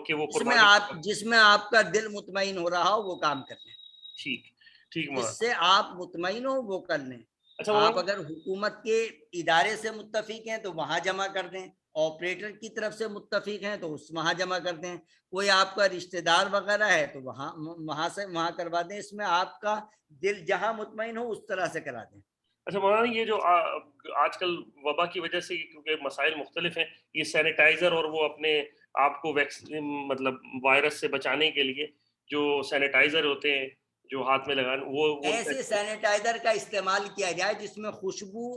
کہ وہ قربانی جس میں آپ کا دل مطمئن ہو رہا ہو وہ کام کر لیں. ٹھیک جس سے آپ مطمئن ہو وہ کر لیں. آپ اگر حکومت کے ادارے سے متفق ہیں تو وہاں جمع کر دیں، آپریٹر کی طرف سے متفق ہیں تو وہاں جمع کر دیں، کوئی آپ کا رشتہ دار وغیرہ ہے تو وہاں سے وہاں کروا دیں. اس میں آپ کا دل جہاں مطمئن ہو اس طرح سے کرا دیں. اچھا مولانا، یہ جو آج کل وبا کی وجہ سے کیونکہ مسائل مختلف ہیں، یہ سینیٹائزر اور وہ اپنے آپ کو مطلب وائرس سے بچانے کے لیے جو سینیٹائزر ہوتے ہیں جو ہاتھ میں لگانے، وہ ایسے سینیٹائزر کا استعمال کیا جائے جس میں خوشبو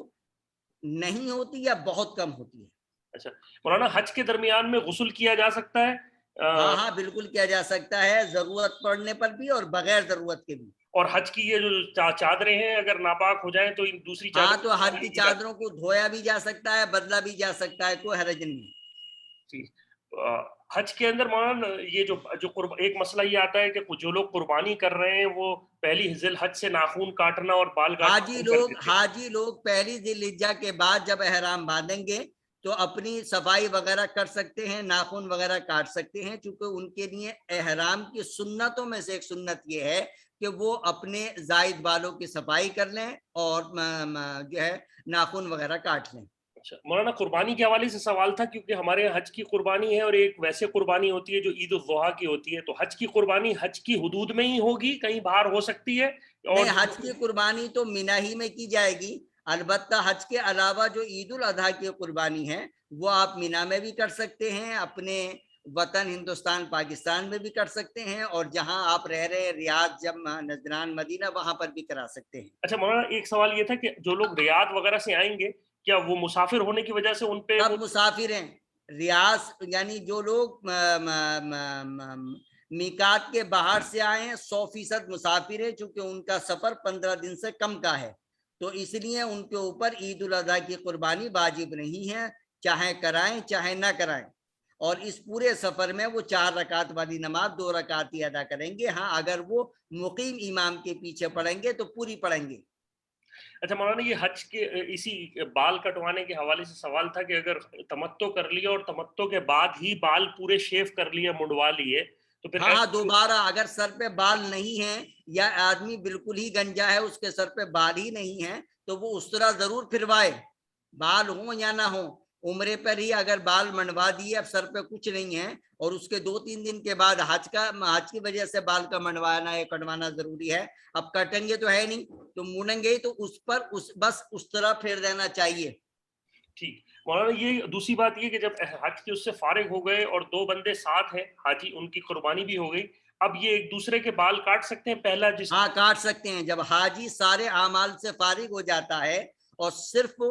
نہیں ہوتی یا بہت کم ہوتی ہے. اچھا مولانا، حج کے درمیان میں غسل کیا جا سکتا ہے؟ ہاں بالکل کیا جا سکتا ہے، ضرورت پڑنے پر بھی اور بغیر ضرورت کے بھی. اور حج کی یہ جو چادریں ہیں اگر ناپاک ہو جائیں تو ان دوسری ہاں تو حج کی چادروں کو دھویا بھی جا سکتا ہے، بدلا بھی جا سکتا ہے، کوئی حرج نہیں. حج کے اندر مولانا یہ جو ایک مسئلہ یہ آتا ہے کہ جو لوگ قربانی کر رہے ہیں وہ پہلی ذی الحج سے ناخون کاٹنا اور بال کاٹنا حاجی لوگ پہلی ذی الحجہ کے بعد جب احرام باندھیں گے تو اپنی صفائی وغیرہ کر سکتے ہیں، ناخن وغیرہ کاٹ سکتے ہیں، چونکہ ان کے لیے احرام کی سنتوں میں سے ایک سنت یہ ہے کہ وہ اپنے زائد بالوں کی صفائی کر لیں اور جو ہے ناخن وغیرہ کاٹ لیں. اچھا مولانا، قربانی کے حوالے سے سوال تھا کیونکہ ہمارے یہاں حج کی قربانی ہے اور ایک ویسے قربانی ہوتی ہے جو عید الاضحیٰ کی ہوتی ہے، تو حج کی قربانی حج کی حدود میں ہی ہوگی، کہیں باہر ہو سکتی ہے؟ نہیں، حج کی قربانی تو مینا ہی میں کی جائے گی. البتہ حج کے علاوہ جو عید الاضحیٰ کی قربانی ہے وہ آپ مینا میں بھی کر سکتے ہیں، اپنے وطن ہندوستان پاکستان میں بھی کر سکتے ہیں، اور جہاں آپ رہ رہے ریاض، جمع، نجران، مدینہ، وہاں پر بھی کرا سکتے ہیں. اچھا مولانا، ایک سوال یہ تھا کہ جو لوگ ریاض وغیرہ سے آئیں گے کیا وہ مسافر ہونے کی وجہ سے ان پہ سب مسافر ہیں؟ ریاض یعنی جو لوگ میقات کے باہر سے آئے ہیں 100% مسافر ہیں، چونکہ ان کا سفر 15 دن سے کم کا ہے، تو اس لیے ان کے اوپر عید الاضحیٰ کی قربانی واجب نہیں ہے، چاہے کرائیں چاہے نہ کرائیں. اور اس پورے سفر میں وہ 4 رکعت والی نماز 2 رکعت ہی ادا کریں گے. ہاں اگر وہ مقیم امام کے پیچھے پڑھیں گے تو پوری پڑھیں گے. اچھا مولانا، یہ حج کے اسی بال کٹوانے کے حوالے سے سوال تھا کہ اگر تمتع کر لیا اور تمتع کے بعد ہی بال پورے شیو کر لیے، منڈوا لیے، تو پھر ہاں دوبارہ اگر سر پہ بال نہیں ہیں یا آدمی بالکل ہی گنجا ہے، اس کے سر پہ بال ہی نہیں ہے، تو وہ اس طرح ضرور پھروائے، بال ہوں یا نہ ہوں. عمرے پر ہی اگر بال منڈوا دیے، اب سر پہ کچھ نہیں ہے، اور اس کے 2-3 دن کے بعد حج کی وجہ سے بال کا منڈوانا یا کٹوانا ضروری ہے. اب کٹیں گے تو ہے نہیں، تو مونیں گے تو اس پر بس اس طرح پھیر دینا چاہیے. ٹھیک مولانا، یہ دوسری بات یہ کہ جب حج کے اس سے فارغ ہو گئے اور 2 بندے ساتھ ہیں حاجی، ان کی قربانی بھی ہو گئی، اب یہ ایک دوسرے کے بال کاٹ سکتے ہیں پہلا ہاں کاٹ سکتے ہیں. جب حاجی سارے اعمال سے فارغ ہو جاتا ہے اور صرف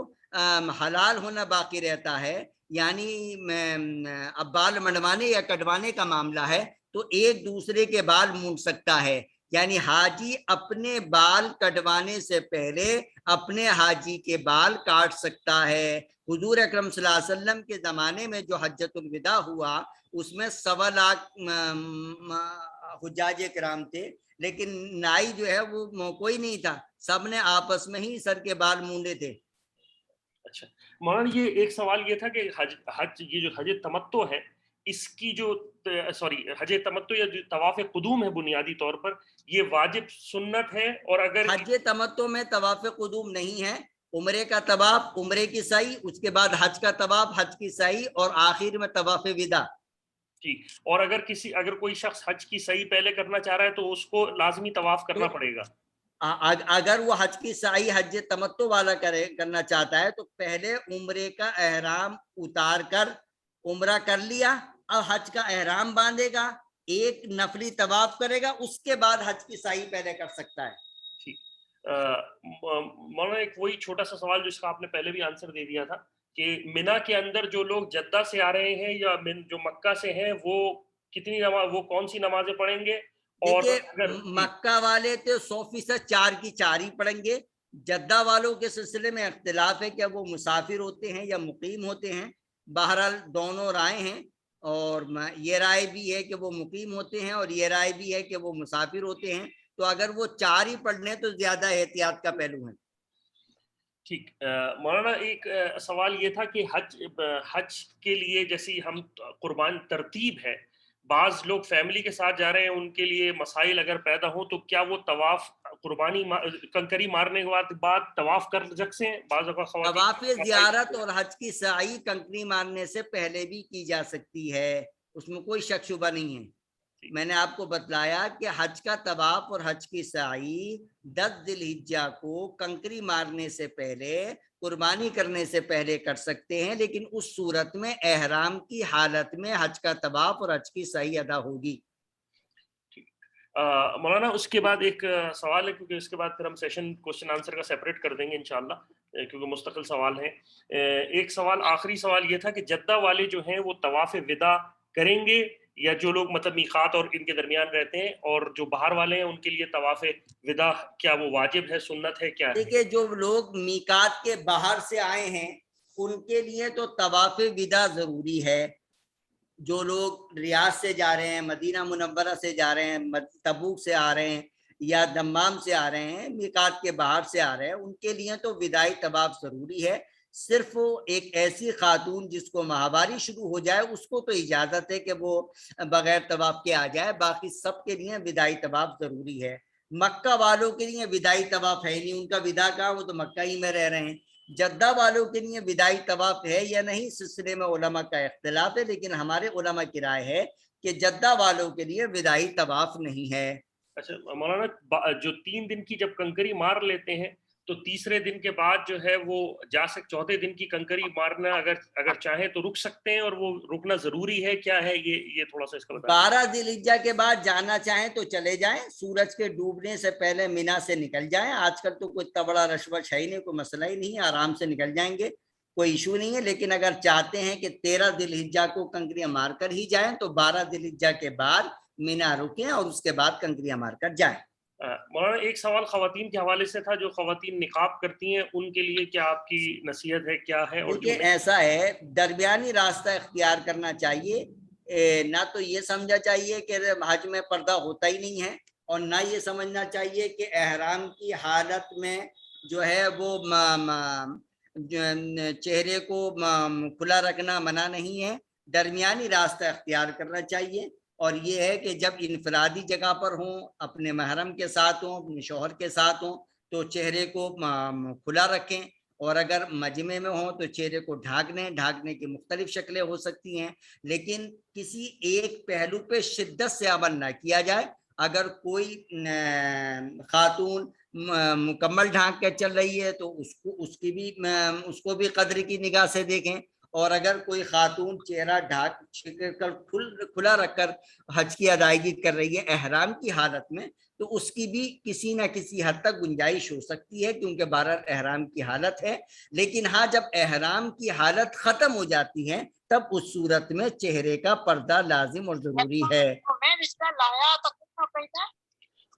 حلال ہونا باقی رہتا ہے، یعنی اب بال منڈوانے یا کٹوانے کا معاملہ ہے، تو ایک دوسرے کے بال مونڈ سکتا ہے. یعنی حاجی اپنے بال کٹوانے سے پہلے اپنے حاجی کے بال کاٹ سکتا ہے. حضور اکرم صلی اللہ علیہ وسلم کے زمانے میں جو حجۃ الوداع ہوا اس میں 1.25 لاکھ حجاج کرام تھے، لیکن نائی جو ہے وہ کوئی نہیں تھا، سب نے آپس میں ہی سر کے بال مونڈے تھے. اچھا مولانا، یہ ایک سوال یہ تھا کہ یہ جو حج تمتع ہے، اس کی جو حج تمتع یا جو طواف قدوم ہے بنیادی طور پر، یہ واجب سنت ہے؟ اور اگر حج تمتع میں طواف قدوم نہیں ہے، عمرے کا طواف، عمرے کی سعی، اس کے بعد حج کا طواف، حج کی سعی، اور آخر میں طواف وداع. ٹھیک، اور اگر کوئی شخص حج کی سعی پہلے کرنا چاہ رہا ہے تو اس کو لازمی طواف کرنا پڑے گا؟ اگر وہ حج کی سعی حج تمتع والا کرنا چاہتا ہے تو پہلے عمرے کا احرام اتار کر عمرہ کر لیا، اور حج کا احرام باندھے گا، ایک نفلی طواف کرے گا, اس کے بعد حج کی سعی پہلے کر سکتا ہے. ٹھیک. مولانا ایک وہی چھوٹا سا سوال جس کا آپ نے پہلے بھی آنسر دے دیا تھا کہ منا کے اندر جو لوگ جدہ سے آ رہے ہیں یا جو مکہ سے ہیں وہ کتنی نماز, وہ کون سی نمازیں پڑھیں گے؟ اور دیکھیے مکہ والے تو 100% 4 کی 4 ہی پڑھیں گے. جدہ والوں کے سلسلے میں اختلاف ہے کہ وہ مسافر ہوتے ہیں یا مقیم ہوتے ہیں. بہرحال دونوں رائے ہیں, اور یہ رائے بھی ہے کہ وہ مقیم ہوتے ہیں اور یہ رائے بھی ہے کہ وہ مسافر ہوتے ہیں. تو اگر وہ 4 ہی پڑھ لیں تو زیادہ احتیاط کا پہلو ہے. ٹھیک. مولانا ایک سوال یہ تھا کہ حج کے لیے جیسی ہم قربان ترتیب ہے, بعض لوگ فیملی کے ساتھ جا رہے ہیں, ان کے لیے مسائل اگر پیدا ہوں تو کیا وہ طواف قربانی کنکری مارنے کے بعد طواف کر سکتے ہیں؟ بعض طواف زیارت اور حج کی سعی کنکری مارنے سے پہلے بھی کی جا سکتی ہے, اس میں کوئی شک شبہ نہیں ہے. میں نے آپ کو بتلایا کہ حج کا طواف اور حج کی سعی 10 ذی الحجہ کو کنکری مارنے سے پہلے, قربانی کرنے سے پہلے کر سکتے ہیں, لیکن اس صورت میں احرام کی حالت میں حج کا طواف اور حج کی سعی ادا ہوگی. مولانا اس کے بعد ایک سوال ہے, کیونکہ اس کے بعد پھر ہم سیشن کوشچن آنسر کا سیپریٹ کر دیں گے انشاءاللہ, کیونکہ مستقل سوال ہیں. ایک سوال, آخری سوال یہ تھا کہ جدہ والے جو ہیں وہ طواف وداع کریں گے یا جو لوگ مطلب میقات اور ان کے درمیان رہتے ہیں, اور جو باہر والے ہیں ان کے لیے طواف وداع کیا وہ واجب ہے, سنت ہے, کیا ہے؟ دیکھیے جو لوگ میقات کے باہر سے آئے ہیں ان کے لیے تو طواف وداع ضروری ہے. جو لوگ ریاض سے جا رہے ہیں, مدینہ منورہ سے جا رہے ہیں, تبوک سے آ رہے ہیں یا دمام سے آ رہے ہیں, میقات کے باہر سے آ رہے ہیں, ان کے لیے تو وداعی طواف ضروری ہے. صرف ایک ایسی خاتون جس کو ماہواری شروع ہو جائے اس کو تو اجازت ہے کہ وہ بغیر طواف کے آ جائے, باقی سب کے لیے وداعی طواف ضروری ہے. مکہ والوں کے لیے وداعی طواف ہے نہیں, ان کا وداع کہاں, وہ تو مکہ ہی میں رہ رہے ہیں. جدہ والوں کے لیے وداعی طواف ہے یا نہیں, سلسلے میں علماء کا اختلاف ہے, لیکن ہمارے علماء کی رائے ہے کہ جدہ والوں کے لیے وداعی طواف نہیں ہے. اچھا مولانا, جو 3 دن کی جب کنکری مار لیتے ہیں تو تیسرے دن کے بعد جو ہے وہ جا چوتھے دن کی کنکری مارنا اگر چاہیں تو رک سکتے ہیں, اور وہ رکنا ضروری ہے, کیا ہے یہ تھوڑا سا اس کا بتائیں. 12 ذی الحجہ کے بعد جانا چاہیں تو چلے جائیں, سورج کے ڈوبنے سے پہلے مینا سے نکل جائیں. آج کل تو کوئی اتنا بڑا رش وش ہے ہی نہیں, کوئی مسئلہ ہی نہیں ہے, آرام سے نکل جائیں گے, کوئی ایشو نہیں ہے. لیکن اگر چاہتے ہیں کہ 13 ذی الحجہ کو کنکریاں مار کر ہی جائیں تو 12 ذی الحجہ کے بعد مینا رکیں اور اس کے بعد کنکریاں مار کر جائیں. مولانا ایک سوال خواتین کے حوالے سے تھا, جو خواتین نقاب کرتی ہیں ان کے لیے کیا آپ کی نصیحت ہے, کیا ہے؟ اور دیکھیے ایسا ہے, درمیانی راستہ اختیار کرنا چاہیے. نہ تو یہ سمجھا چاہیے کہ حج میں پردہ ہوتا ہی نہیں ہے, اور نہ یہ سمجھنا چاہیے کہ احرام کی حالت میں جو ہے وہ چہرے کو کھلا رکھنا منع نہیں ہے. درمیانی راستہ اختیار کرنا چاہیے, اور یہ ہے کہ جب انفرادی جگہ پر ہوں, اپنے محرم کے ساتھ ہوں, اپنے شوہر کے ساتھ ہوں, تو چہرے کو کھلا رکھیں, اور اگر مجمع میں ہوں تو چہرے کو ڈھانک لیں. ڈھانکنے کی مختلف شکلیں ہو سکتی ہیں, لیکن کسی ایک پہلو پہ شدت سے عمل نہ کیا جائے. اگر کوئی خاتون مکمل ڈھانک کے چل رہی ہے تو اس کو بھی قدر کی نگاہ سے دیکھیں, اور اگر کوئی خاتون چہرہ ڈھانک کر کھلا رکھ کر حج کی ادائیگی کر رہی ہے احرام کی حالت میں, تو اس کی بھی کسی نہ کسی حد تک گنجائش ہو سکتی ہے, کیونکہ بہرحال احرام کی حالت ہے. لیکن ہاں, جب احرام کی حالت ختم ہو جاتی ہے تب اس صورت میں چہرے کا پردہ لازم اور ضروری ہے.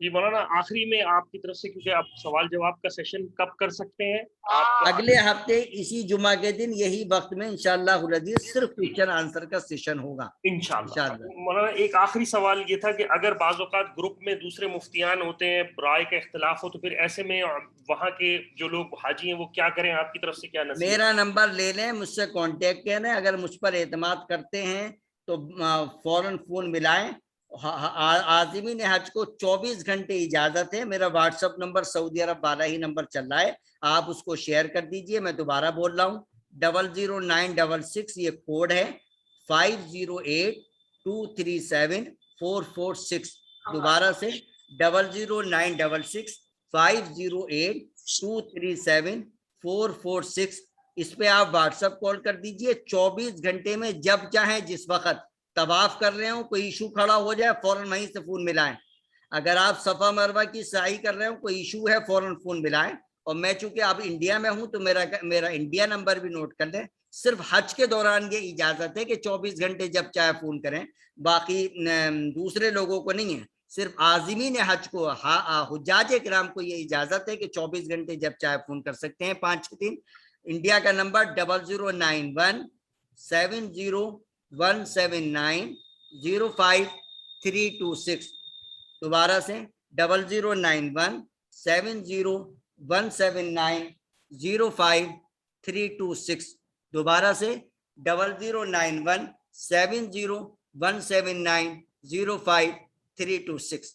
جی مولانا, آخری میں آپ کی طرف سے, کیونکہ آپ سوال جواب کا سیشن کب کر سکتے ہیں آپ؟ اگلے ہفتے اسی جمعہ کے دن یہی وقت میں انشاءاللہ العزیز صرف کوسچن آنسر کا سیشن ہوگا انشاءاللہ. مولانا ایک آخری سوال یہ تھا کہ اگر بعض اوقات گروپ میں دوسرے مفتیان ہوتے ہیں, رائے کا اختلاف ہو, تو پھر ایسے میں وہاں کے جو لوگ حاجی ہیں وہ کیا کریں, آپ کی طرف سے کیا نصیحت؟ میرا نمبر لے لیں, مجھ سے کانٹیکٹ کریں. اگر مجھ پر اعتماد کرتے ہیں تو فوراً فون ملائیں. عازمین حج کو 24 گھنٹے اجازت ہے. میرا واٹس ایپ نمبر سعودی عرب والا ہی نمبر چل رہا ہے, آپ اس کو شیئر کر دیجئے. میں دوبارہ بول رہا ہوں, 00966 یہ کوڈ ہے, 5082374446. دوبارہ سے 00966 5082374446. اس پہ آپ واٹس ایپ کال کر دیجئے. 24 گھنٹے میں جب چاہیں جس وقت طواف کر رہے ہوں کوئی ایشو کھڑا ہو جائے فوراً وہیں سے فون ملائیں. اگر آپ صفا مروہ کی سعی کر رہے ہوں کوئی ایشو ہے فوراً فون ملائیں. اور میں چونکہ اب انڈیا میں ہوں تو میرا انڈیا نمبر بھی نوٹ کر لیں. صرف حج کے دوران یہ اجازت ہے کہ 24 گھنٹے جب چاہے فون کریں, باقی دوسرے لوگوں کو نہیں ہے. صرف عازمین حج کو, حجاج کرام کو یہ اجازت ہے کہ 24 گھنٹے جب چاہے فون کر سکتے ہیں 5-6 دن. انڈیا کا نمبر 00917017905326. دوبارہ سے 00917017905326. دوبارہ سے 00917017905326.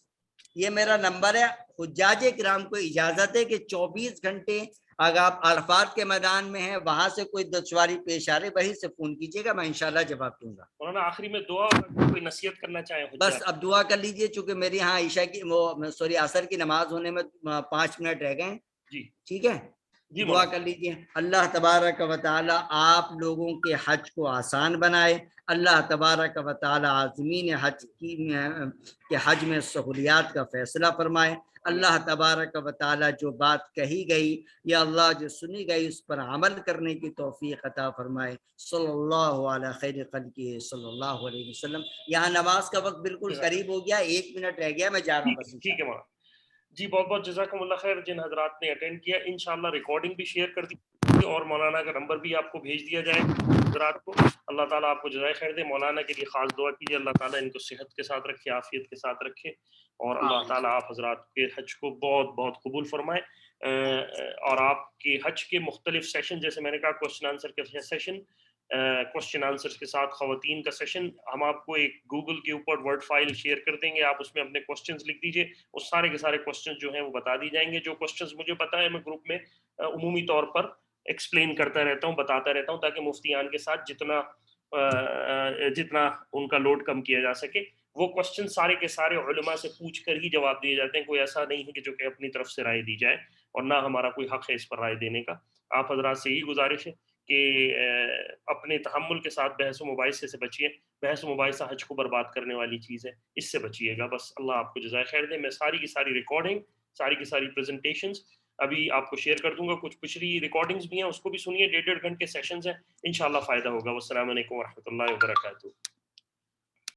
یہ میرا نمبر ہے. حجاج کرام کو اجازت ہے کہ 24 گھنٹے اگر آپ عرفات کے میدان میں ہیں وہاں سے کوئی دشواری پیش آ رہے وہیں سے فون کیجیے گا, میں انشاءاللہ جواب دوں گا. مولانا آخری میں دعا کوئی نصیحت کرنا چاہیں حجاج؟ بس اب دعا کر لیجئے چونکہ میری یہاں عشاء کی عصر کی نماز ہونے میں 5 منٹ رہ گئے ہیں. جی ٹھیک ہے, جی دعا کر لیجئے. اللہ تبارک و تعالی آپ لوگوں کے حج کو آسان بنائے. اللہ تبارک و تعالی عازمین حج کے حج میں سہولیات کا فیصلہ فرمائے. اللہ تبارک و تعالی جو بات کہی گئی یا اللہ جو سنی گئی اس پر عمل کرنے کی توفیق عطا فرمائے. صلی اللہ علیہ خیر خلقہ صلی اللہ علیہ وسلم. یہاں نماز کا وقت بالکل قریب ہو گیا, 1 منٹ رہ گیا, میں جا رہا ہوں بس. ٹھیک ہے مولانا جی, بہت بہت جزاکم اللہ خیر جن حضرات نے اٹینڈ کیا. انشاءاللہ ریکارڈنگ بھی شیئر کر دی اور مولانا کا نمبر بھی آپ کو بھیج دیا جائے حضرات کو. اللہ تعالیٰ آپ کو جزائے خیر دے. مولانا کے لیے خاص دعا کیجیے, اللہ تعالیٰ ان کو صحت کے ساتھ رکھے, عافیت کے ساتھ رکھے, اور اللہ تعالیٰ آپ حضرات کے حج کو بہت بہت قبول فرمائے. اور آپ کے حج کے مختلف سیشن, جیسے میں نے کہا کوسچن آنسر کے سیشن, کوسچن آنسرز کے ساتھ خواتین کا سیشن, ہم آپ کو ایک گوگل کے اوپر ورڈ فائل شیئر کر دیں گے. آپ اس میں اپنے کوسچنز لکھ دیجئے, اس سارے کے سارے کوسچنز جو ہیں وہ بتا دی جائیں گے. جو کوسچنز مجھے پتا ہے میں گروپ میں عمومی طور پر ایکسپلین کرتا رہتا ہوں, بتاتا رہتا ہوں, تاکہ مفتیان کے ساتھ جتنا ان کا لوڈ کم کیا جا سکے. وہ کوسچن سارے کے سارے علماء سے پوچھ کر ہی جواب دیے جاتے ہیں. کوئی ایسا نہیں ہے کہ جو کہ اپنی طرف سے رائے دی جائے, اور نہ ہمارا کوئی حق ہے اس پر رائے دینے کا. آپ حضرات سے یہی گزارش ہے کہ اپنے تحمل کے ساتھ بحث و مباحثے سے بچیے. بحث و مباحثہ حج کو برباد کرنے والی چیز ہے, اس سے بچیے گا. بس اللہ آپ کو جزائے خیر دے. میں ساری کی ساری ریکارڈنگ, ساری کی ساری پریزنٹیشنز ابھی آپ کو شیئر کر دوں گا. کچھ پچھلی ریکارڈنگز بھی ہیں, اس کو بھی سنیے. 1.5 گھنٹے سیشنز ہیں, انشاءاللہ فائدہ ہوگا. والسلام علیکم ورحمۃ اللہ وبرکاتہ.